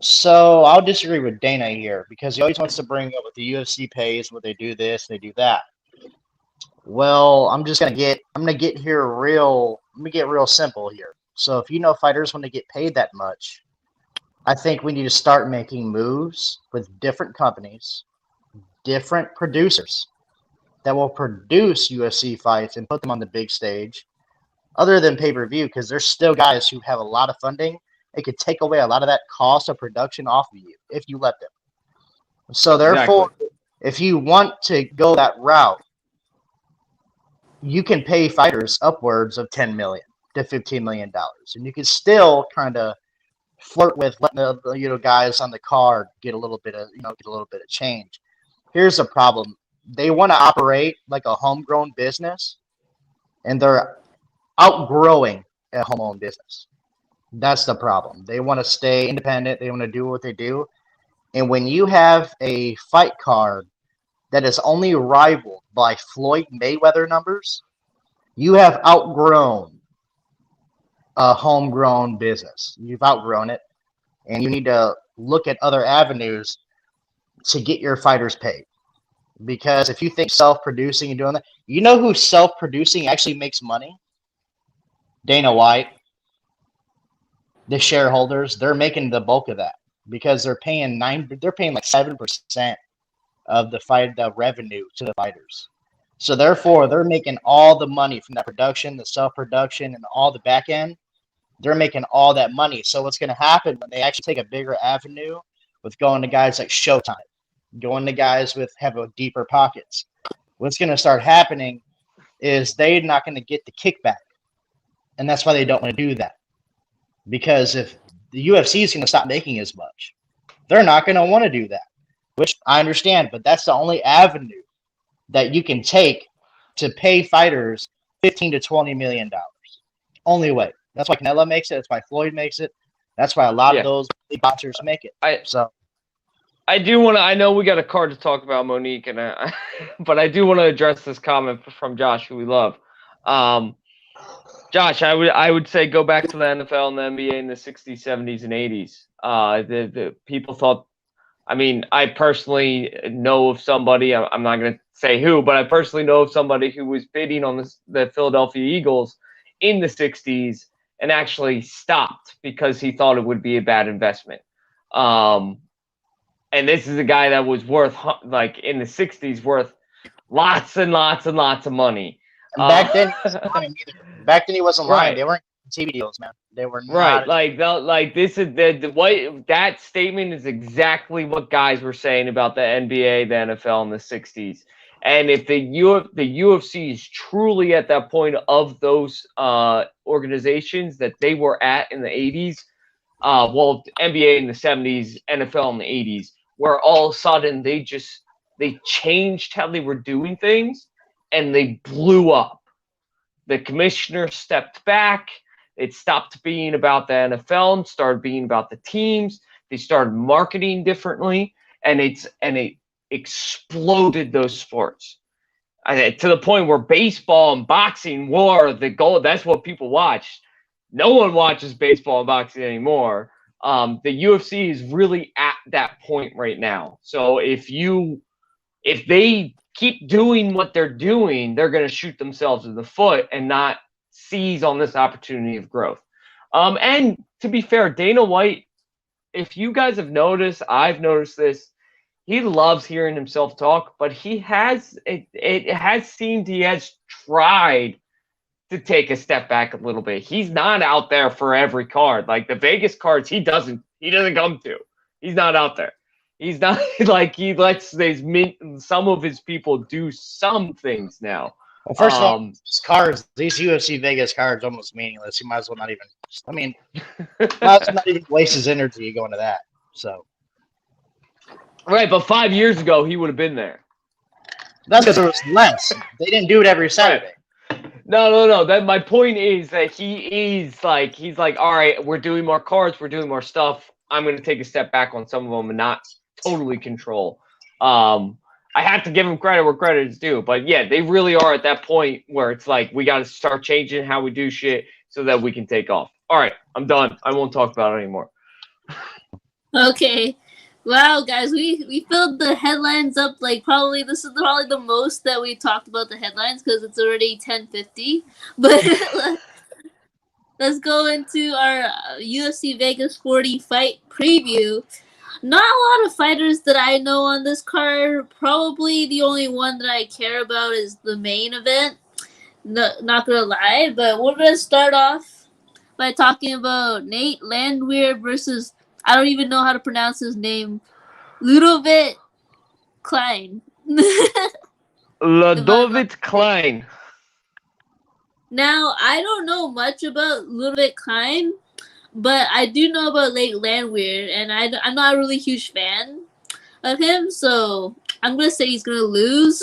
So I'll disagree with Dana here because he always wants to bring up what the UFC pays, what they do this, they do that. Well, I'm gonna get real simple here. So if fighters want to get paid that much, I think we need to start making moves with different companies, different producers that will produce UFC fights and put them on the big stage, other than pay-per-view, because there's still guys who have a lot of funding. It could take away a lot of that cost of production off of you if you let them. So therefore, If you want to go that route, you can pay fighters upwards of $10 million to $15 million, and you can still kind of flirt with letting the guys on the card get a little bit of change. Here's the problem. They want to operate like a homegrown business, and they're outgrowing a homeowned business. That's the problem. They want to stay independent. They want to do what they do. And when you have a fight card that is only rivaled by Floyd Mayweather numbers, you have outgrown a homegrown business. You've outgrown it, and you need to look at other avenues to get your fighters paid. Because if you think self-producing and doing that, you know who self-producing actually makes money? Dana White. The shareholders, they're making the bulk of that because they're paying like 7% of the revenue to the fighters. So therefore, they're making all the money from that production, the self-production, and all the back end. They're making all that money. So what's going to happen when they actually take a bigger avenue with going to guys like Showtime, going to guys with have a deeper pockets? What's going to start happening is they're not going to get the kickback, and that's why they don't want to do that. Because if the UFC is going to stop making as much. They're not going to want to do that, which I understand, but that's the only avenue that you can take to pay fighters $15 to $20 million. Only way. That's why Canelo makes it. That's why Floyd makes it. That's why a lot of those big boxers make it. I do want to. I know we got a card to talk about Monique, but I do want to address this comment from Josh, who we love. Josh, I would say go back to the NFL and the NBA in the 60s, 70s, and 80s. The people thought. I mean, I personally know of somebody. I'm not going to say who, but I personally know of somebody who was bidding on the Philadelphia Eagles in the 60s and actually stopped because he thought it would be a bad investment. And this is a guy that was worth, like in the 60s, worth lots and lots and lots of money. And back then he wasn't lying. They weren't TV deals, man. They were not. Like this is what that statement is exactly what guys were saying about the NBA, the NFL in the 60s. And if the UFC is truly at that point of those organizations that they were at in the 80s, NBA in the 70s, NFL in the 80s, where all of a sudden they changed how they were doing things and they blew up. The commissioner stepped back. It stopped being about the NFL and started being about the teams. They started marketing differently, and it exploded those sports to the point where baseball and boxing were the goal. That's what people watched. No one watches baseball and boxing anymore. The UFC is really at that point right now. So if they keep doing what they're doing, they're going to shoot themselves in the foot and not seize on this opportunity of growth. And to be fair, Dana White, if you guys have noticed, I've noticed this, he loves hearing himself talk, but it has seemed he has tried to take a step back a little bit. He's not out there for every card. Like the Vegas cards, he doesn't come to. He's not out there. He's not like he lets some of his people do some things now. Well, first of all, these UFC Vegas cards almost meaningless. He might as well not even. I mean, might as well not even waste his energy going to that. So, right, but 5 years ago he would have been there. That's because there was less. They didn't do it every Saturday. Right. No. That my point is that he's like, all right, we're doing more cards, we're doing more stuff. I'm going to take a step back on some of them and not totally control. I have to give him credit where credit is due. But, yeah, they really are at that point where it's like we got to start changing how we do shit so that we can take off. All right, I'm done. I won't talk about it anymore. Okay. Wow, guys, we filled the headlines up. Like, this is probably the most that we talked about the headlines because it's already 10:50. But let's go into our UFC Vegas 40 fight preview. Not a lot of fighters that I know on this card. Probably the only one that I care about is the main event. No, not gonna lie, but we're gonna start off by talking about Nate Landwehr versus, I don't even know how to pronounce his name, Ludovic Klein. Ludovic Klein. Now, I don't know much about Ludovic Klein, but I do know about Nate Landwehr, and I'm not a really huge fan of him, so I'm going to say he's going to lose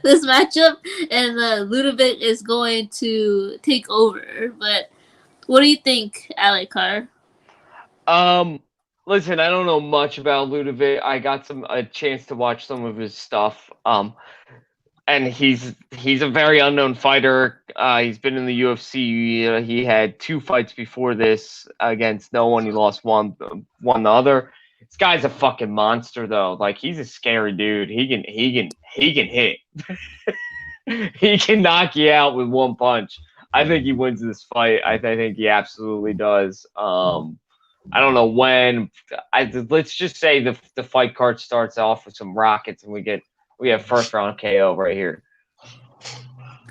this matchup, and Ludovic is going to take over. But what do you think, Alec Carr? Listen, I don't know much about Ludovic. I got a chance to watch some of his stuff. And he's a very unknown fighter. He's been in the UFC. He had 2 fights before this against no one. He lost one the other. This guy's a fucking monster, though. Like, he's a scary dude. He can hit. He can knock you out with one punch. I think he wins this fight. I think he absolutely does. I don't know when. Let's just say the fight card starts off with some rockets, and we have first round KO right here.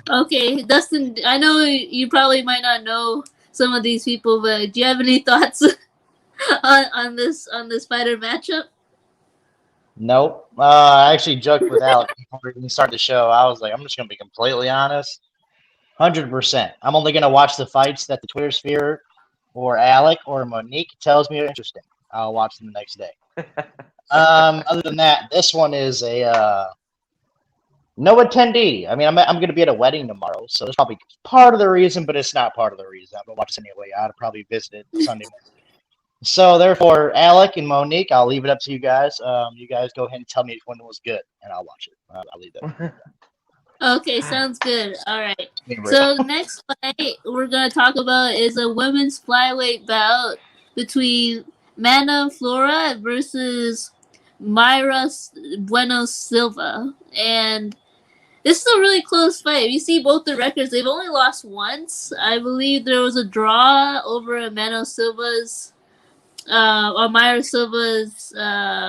Okay, Dustin, I know you probably might not know some of these people, but do you have any thoughts on this fighter matchup? Nope. I actually joked with Alex before we started the show. I was like, I'm just going to be completely honest. 100%. I'm only going to watch the fights that the Twitter sphere or Alec or Monique tells me are interesting, I'll watch them the next day. Other than that, this one is a no attendee. I mean, I'm going to be at a wedding tomorrow, so that's probably part of the reason, but it's not part of the reason. I'm going to watch this anyway. I'd probably visit it Sunday morning. So therefore, Alec and Monique, I'll leave it up to you guys. You guys go ahead and tell me if one was good, and I'll watch it. I'll leave that. Okay, sounds good. All right. So next fight we're gonna talk about is a women's flyweight bout between Mana Flora versus Myra Bueno Silva, and this is a really close fight. You see both the records; they've only lost once. I believe there was a draw over Mana Silva's. On Myra Silva's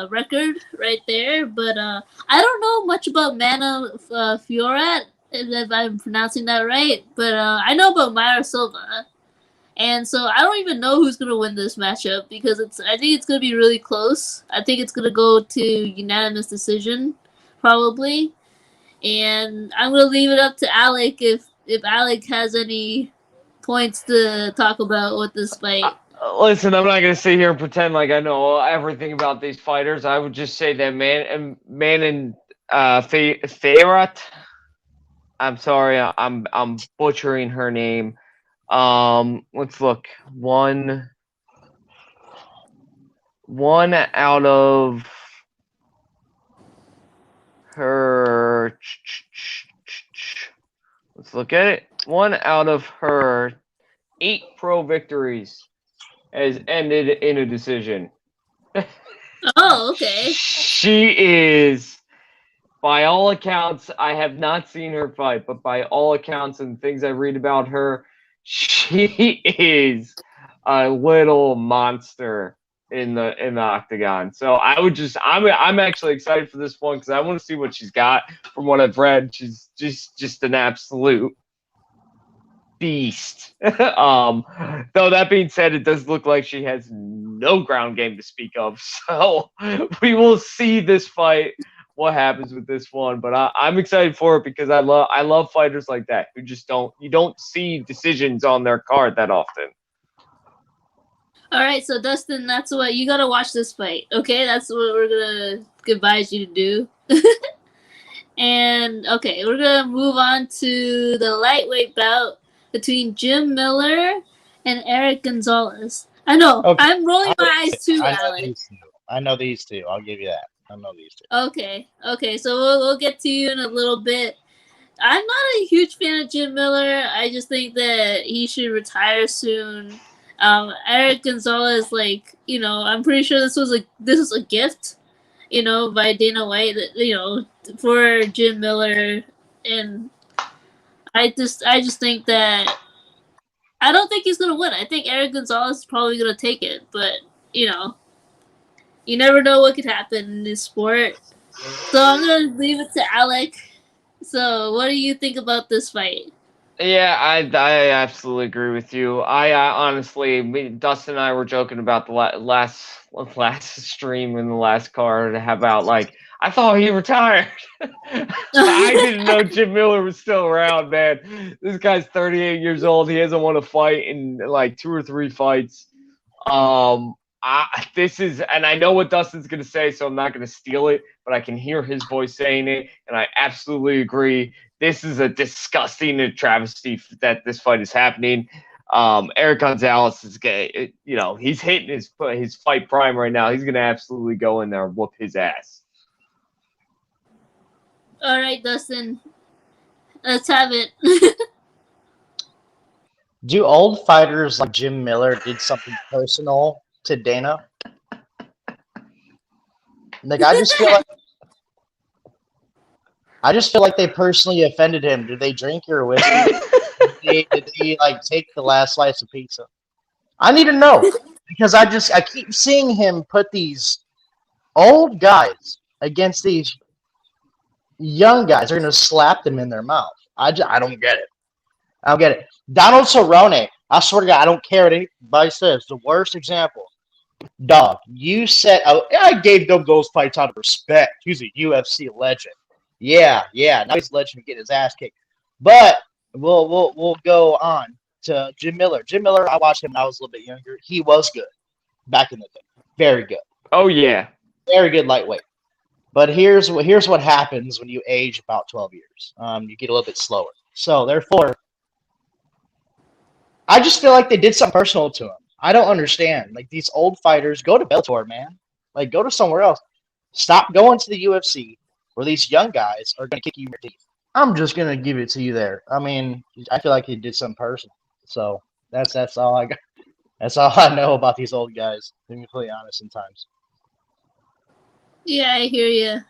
record right there, but I don't know much about Mana Fiorat, if I'm pronouncing that right, but I know about Myra Silva, and so I don't even know who's gonna win this matchup because I think it's gonna be really close. I think it's gonna go to unanimous decision, probably, and I'm gonna leave it up to Alec if Alec has any points to talk about with this fight. Listen, I'm not going to sit here and pretend like I know everything about these fighters. I would just say that Man and Feyrat. I'm sorry, I'm butchering her name. Let's look. One out of her. Let's look at it. One out of her 8 pro victories has ended in a decision. Oh, okay. She is, by all accounts, I have not seen her fight, but by all accounts and things I read about her, she is a little monster in the octagon. So I'm actually excited for this one because I want to see what she's got. From what I've read, she's just an absolute beast. Though that being said, it does look like she has no ground game to speak of. So we will see this fight, what happens with this one. But I'm excited for it because I love fighters like that who just don't see decisions on their card that often. All right, so Dustin, that's what you gotta watch this fight. Okay, that's what we're gonna advise you to do. And okay, we're gonna move on to the lightweight bout between Jim Miller and Eric Gonzalez. I know. Okay. I'm rolling my eyes too, Alex. I know these two. I'll give you that. I know these two. Okay. So we'll get to you in a little bit. I'm not a huge fan of Jim Miller. I just think that he should retire soon. Eric Gonzalez, I'm pretty sure this was a gift, by Dana White, for Jim Miller, and I just think that I don't think he's gonna win. I think Eric Gonzalez is probably gonna take it, but you never know what could happen in this sport. So I'm gonna leave it to Alec. So what do you think about this fight? Yeah, I absolutely agree with you. I honestly, Dustin and I were joking about the last stream in the last card. How about I thought he retired. I didn't know Jim Miller was still around, man. This guy's 38 years old. He hasn't won a fight in 2 or 3 fights. And I know what Dustin's going to say, so I'm not going to steal it, but I can hear his voice saying it, and I absolutely agree. This is a disgusting travesty that this fight is happening. Eric Gonzalez is he's hitting his fight prime right now. He's going to absolutely go in there and whoop his ass. All right, Dustin. Let's have it. Do old fighters like Jim Miller did something personal to Dana? I just feel like they personally offended him. Did they drink your whiskey? did he take the last slice of pizza? I need to know because I keep seeing him put these old guys against these young guys. They're gonna slap them in their mouth. I don't get it. I don't get it. Donald Cerrone, I swear to God, I don't care what anybody says. The worst example. Dog, you said I gave them those fights out of respect. He's a UFC legend. Yeah. Now he's a legend to get his ass kicked. But we'll go on. to Jim Miller. Jim Miller, I watched him when I was a little bit younger. He was good back in the day. Very good. Oh yeah. Very good lightweight. But here's what happens when you age about 12 years. You get a little bit slower. So therefore, I just feel like they did something personal to him. I don't understand. Like these old fighters, go to Bellator, man. Like go to somewhere else. Stop going to the UFC where these young guys are going to kick you in your teeth. I'm just going to give it to you there. I mean, I feel like he did something personal. So that's all I got. That's all I know about these old guys, to be completely honest sometimes. Yeah, I hear you.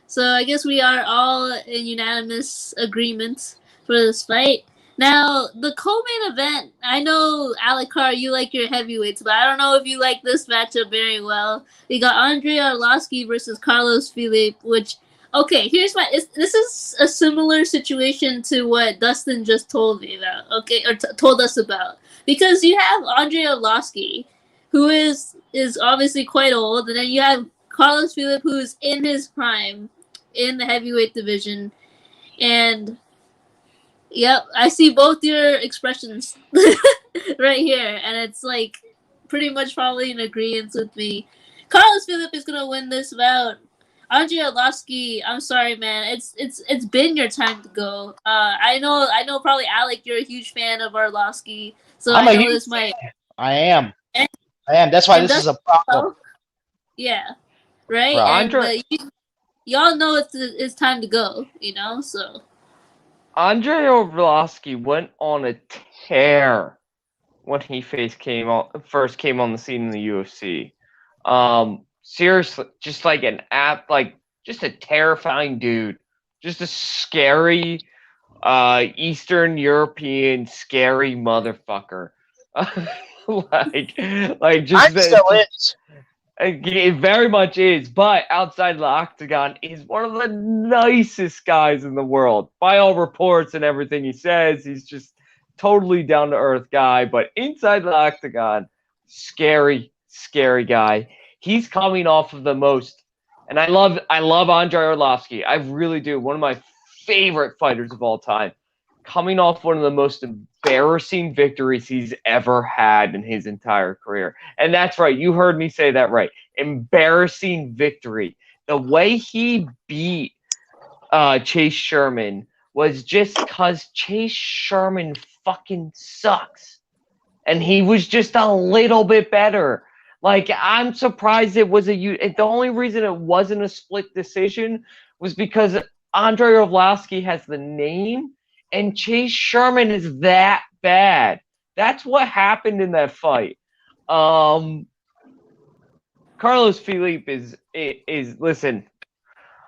So I guess we are all in unanimous agreement for this fight. Now, the co-main event, I know, Alec Carr, you like your heavyweights, but I don't know if you like this matchup very well. We got Andrea Orlowski versus Carlos Philippe, which, okay, this is a similar situation to what Dustin just told me about, okay, or told us about. Because you have Andrea Orlowski, who is obviously quite old, and then you have Carlos Philippe, who's in his prime in the heavyweight division. And, yep, I see both your expressions right here. And it's, like, pretty much probably in agreement with me. Carlos Philippe is going to win this bout. Andrea Orlowski, I'm sorry, man. It's been your time to go. I know probably, Alec, you're a huge fan of Orlowski. So I know this might... I am. That's why this is a problem. Yeah. Right? Right. But y'all know it's time to go, so. Andrea Oblowski went on a tear when he first came on the scene in the UFC. Seriously, just like just a terrifying dude. Just a scary Eastern European scary motherfucker. It very much is, but outside the octagon, he's one of the nicest guys in the world. By all reports and everything he says, he's just totally down-to-earth guy. But inside the octagon, scary, scary guy. He's coming off of the most, and I love Andrei Arlovsky. I really do. One of my favorite fighters of all time. Coming off one of the most embarrassing victories he's ever had in his entire career. And that's right. You heard me say that right. Embarrassing victory. The way he beat Chase Sherman was just because Chase Sherman fucking sucks. And he was just a little bit better. Like, I'm surprised it was the only reason it wasn't a split decision was because Andrei Arlovsky has the name and Chase Sherman is that bad. That's what happened in that fight. Carlos Philippe is listen,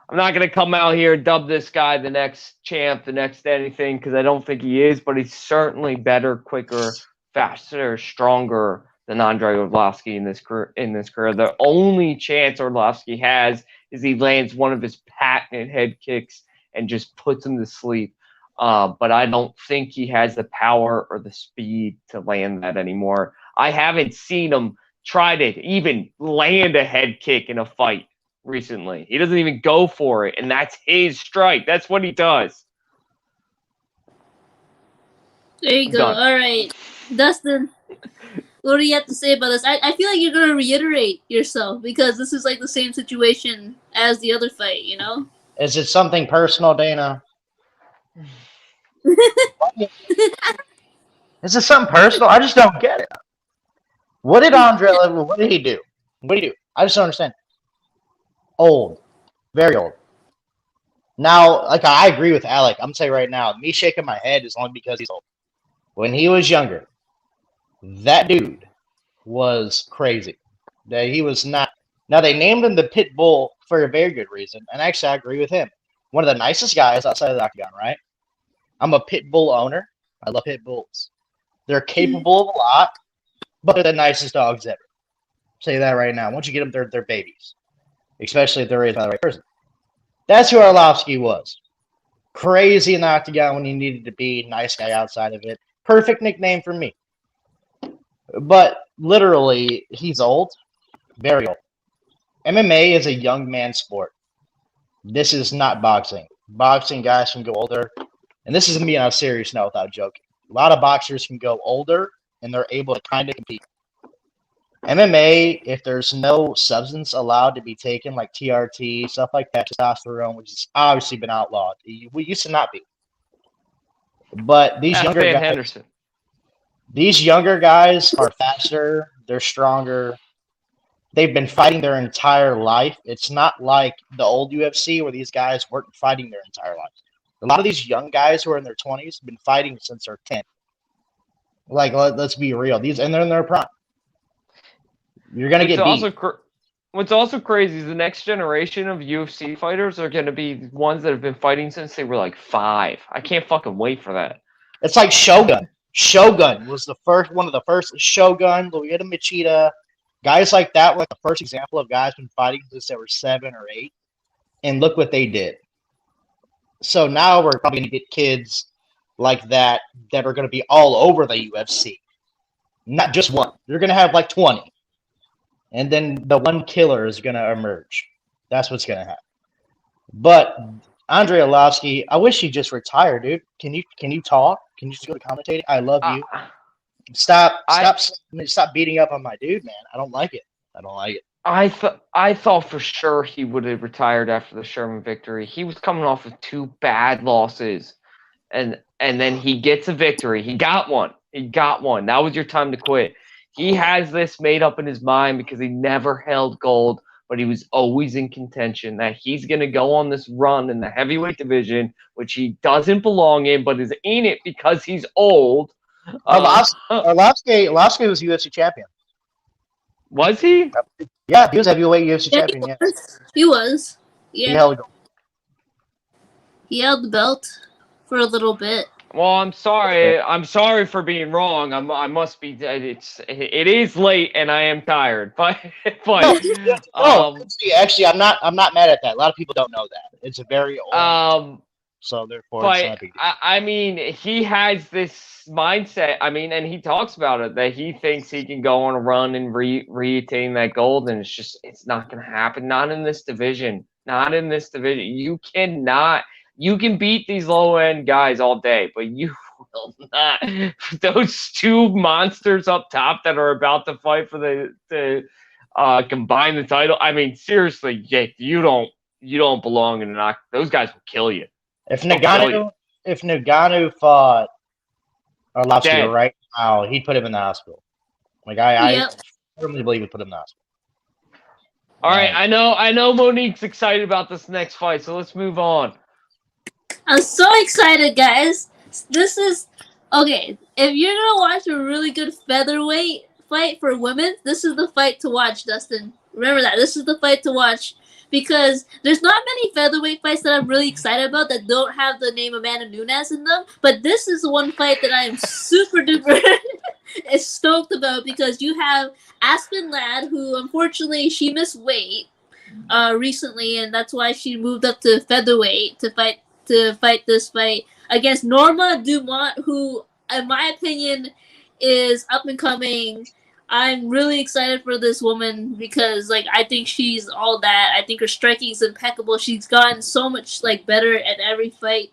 I'm not going to come out here and dub this guy the next champ, the next anything, because I don't think he is, but he's certainly better, quicker, faster, stronger than Andrei Arlovsky in this career. The only chance Arlovsky has is he lands one of his patented head kicks and just puts him to sleep. But I don't think he has the power or the speed to land that anymore. I haven't seen him try to even land a head kick in a fight recently. He doesn't even go for it, and that's his strike. That's what he does. There you go. All right. Dustin, what do you have to say about this? I feel like you're going to reiterate yourself because this is like the same situation as the other fight, Is it something personal, Dana? Is it something personal? I just don't get it. What did he do? I just don't understand. Old. Very old. Now, like, I agree with Alec. I'm going to say right now, me shaking my head is only because he's old. When he was younger, that dude was crazy. He was not. Now, they named him the Pit Bull for a very good reason, and actually, I agree with him. One of the nicest guys outside of the octagon, right? I'm a pit bull owner. I love pit bulls. They're capable of a lot, but they're the nicest dogs ever. Say that right now. Once you get them, they're babies, especially if they're raised by the right person. That's who Orlovsky was. Crazy in the octagon when he needed to be. Nice guy outside of it. Perfect nickname for me. But literally, he's old. Very old. MMA is a young man sport. This is not boxing. Boxing guys can go older. And this is me on a serious note without joking. A lot of boxers can go older, and they're able to kind of compete. MMA, if there's no substance allowed to be taken, like TRT, stuff like that, testosterone, which has obviously been outlawed. We used to not be. But these younger guys are faster, they're stronger. They've been fighting their entire life. It's not like the old UFC where these guys weren't fighting their entire life. A lot of these young guys who are in their 20s have been fighting since they're 10. Like, let's be real. And they're in their prime. You're going to get beat. What's also crazy is the next generation of UFC fighters are going to be ones that have been fighting since they were like 5. I can't fucking wait for that. It's like Shogun. Shogun was one of the first. Shogun, Lyoto Machida, guys like that were like the first example of guys been fighting since they were 7 or 8. And look what they did. So now we're probably going to get kids like that are going to be all over the UFC. Not just one. You're going to have like 20. And then the one killer is going to emerge. That's what's going to happen. But Andrea Oblowski, I wish you just retired, dude. Can you talk? Can you just go to commentating? I love you. Stop beating up on my dude, man. I don't like it. I thought for sure he would have retired after the Sherman victory. He was coming off of 2 bad losses, and then he gets a victory. He got one. That was your time to quit. He has this made up in his mind because he never held gold, but he was always in contention that he's going to go on this run in the heavyweight division, which he doesn't belong in, but is in it because he's old. Orlowski was UFC champion. Was he? Yeah, he was heavyweight UFC champion. He was. Yeah. He held the belt for a little bit. Well, I'm sorry. I'm sorry for being wrong. I must be. It is late and I am tired. But actually, I'm not mad at that. A lot of people don't know that. It's a very old. So therefore, it's not a big deal. I mean, he has this mindset. I mean, and he talks about it that he thinks he can go on a run and reattain that gold, and it's not going to happen. Not in this division. You cannot. You can beat these low-end guys all day, but you will not. Those 2 monsters up top that are about to fight for the combine the title. I mean, seriously, Jake, you don't belong in the knock. Those guys will kill you. If Ngannou fought Orlowski right now, he'd put him in the hospital. Like I firmly believe he'd put him in the hospital. All right, I know Monique's excited about this next fight, so let's move on. I'm so excited, guys. This is okay. If you're gonna watch a really good featherweight fight for women, this is the fight to watch, Dustin. Remember that. This is the fight to watch because there's not many featherweight fights that I'm really excited about that don't have the name Amanda Nunes in them. But this is one fight that I am super duper stoked about because you have Aspen Ladd, who unfortunately she missed weight recently, and that's why she moved up to featherweight to fight this fight against Norma Dumont, who, in my opinion, is up and coming. I'm really excited for this woman because, I think she's all that. I think her striking is impeccable. She's gotten so much, better at every fight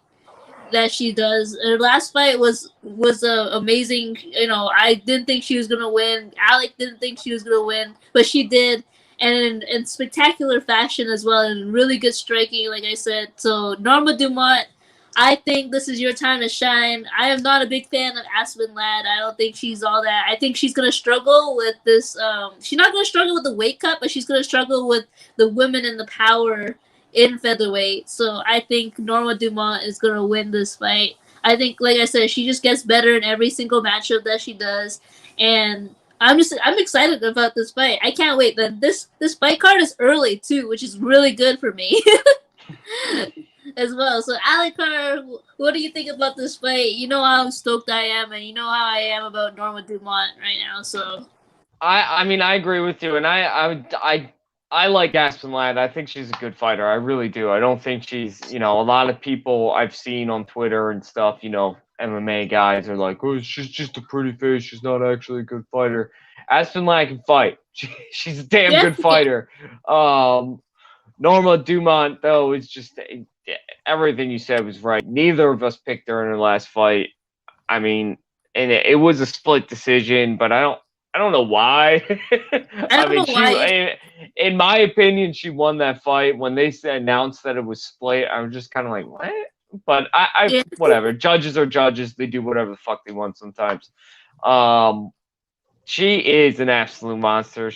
that she does. Her last fight was amazing. I didn't think she was gonna win. Alec didn't think she was gonna win, but she did. And in spectacular fashion as well, and really good striking, like I said. So Norma Dumont, I think this is your time to shine. I am not a big fan of Aspen Ladd. I don't think she's all that. I think she's gonna struggle with this. She's not gonna struggle with the weight cut, but she's gonna struggle with the women and the power in featherweight. So I think Norma Dumont is gonna win this fight. I think, like I said, she just gets better in every single matchup that she does, and I'm excited about this fight. I can't wait. This fight card is early too, which is really good for me as well. So Alec Carr, what do you think about this fight? You know how stoked I am, and you know how I am about Norma Dumont right now. So I mean I agree with you, and I like Aspen Ladd. I think she's a good fighter. I really do. I don't think she's a lot of people I've seen on Twitter and stuff. MMA guys are like, oh, she's just a pretty face. She's not actually a good fighter. Aspen Ladd can fight. She's a damn good fighter. Norma Dumont, though, is just everything you said was right. Neither of us picked her in her last fight. I mean, and it was a split decision, but I don't know why. I don't know why. In my opinion, she won that fight. When they announced that it was split, I was just kind of like, what? But Yeah. whatever. Judges are judges. They do whatever the fuck they want sometimes. She is an absolute monster.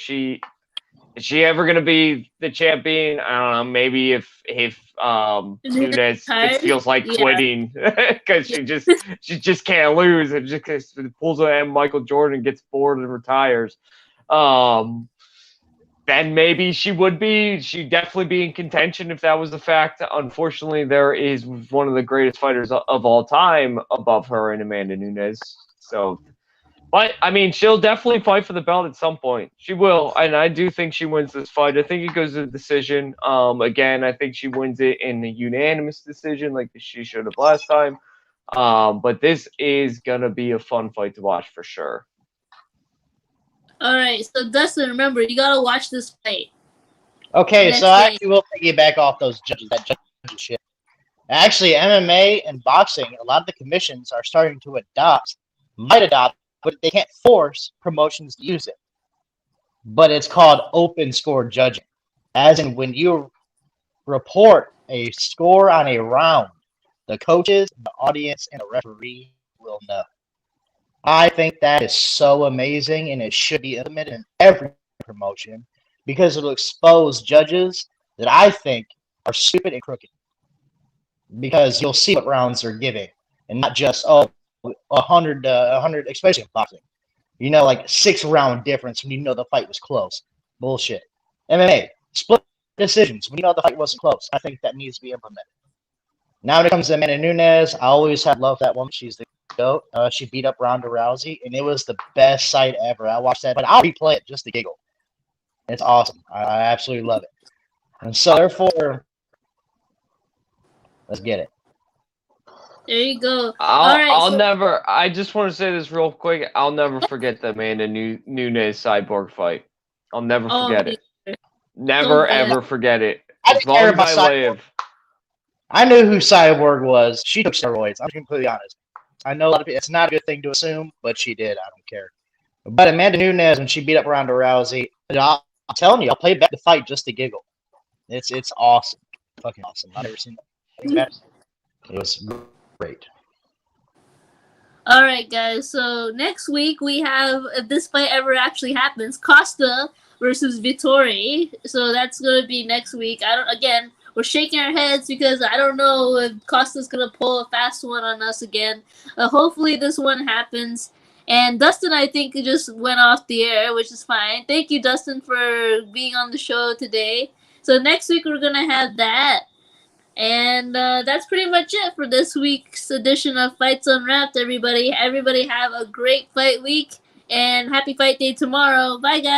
Is she ever gonna be the champion? I don't know. Maybe if Nunes it feels like quitting because she just can't lose. It just pulls a Michael Jordan, and gets bored and retires. Then maybe she would be. She'd definitely be in contention if that was the fact. Unfortunately, there is one of the greatest fighters of all time above her in Amanda Nunes. So. But, I mean, she'll definitely fight for the belt at some point. She will, and I do think she wins this fight. I think it goes to the decision. Again, I think she wins it in a unanimous decision like she should have last time. But this is going to be a fun fight to watch for sure. All right, so Dustin, remember, you got to watch this fight. Okay, so I actually will piggyback off those judges, that judges shit. Actually, MMA and boxing, a lot of the commissions are starting to might adopt, but they can't force promotions to use it. But it's called open score judging. As in when you report a score on a round, the coaches, the audience, and the referee will know. I think that is so amazing, and it should be implemented in every promotion because it'll expose judges that I think are stupid and crooked. Because you'll see what rounds they're giving, and not just, 100, especially in boxing. You know, like 6-round difference when you know the fight was close. Bullshit. MMA, split decisions when you know the fight wasn't close. I think that needs to be implemented. Now when it comes to Amanda Nunes, I always have loved that woman. She's the GOAT. She beat up Ronda Rousey, and it was the best sight ever. I watched that, but I'll replay it just to giggle. It's awesome. I absolutely love it. And so, therefore, let's get it. There you go. I just want to say this real quick. I'll never forget the Amanda Nunes Cyborg fight. I'll never forget it. Never, ever forget it. As long as I live. I knew who Cyborg was. She took steroids. I'm completely honest. I know a lot of people, it's not a good thing to assume, but she did. I don't care. But Amanda Nunes, when she beat up Ronda Rousey, I'm telling you, I'll play back the fight just to giggle. It's awesome. Fucking awesome. I've never seen that. It was great. All right, guys. So next week we have, if this fight ever actually happens, Costa versus Vittori. So that's gonna be next week. We're shaking our heads because I don't know if Costa's gonna pull a fast one on us again. Hopefully this one happens. And Dustin, I think, just went off the air, which is fine. Thank you, Dustin, for being on the show today. So next week we're gonna have that. And that's pretty much it for this week's edition of Fights Unwrapped, everybody. Everybody have a great fight week, and happy fight day tomorrow. Bye, guys.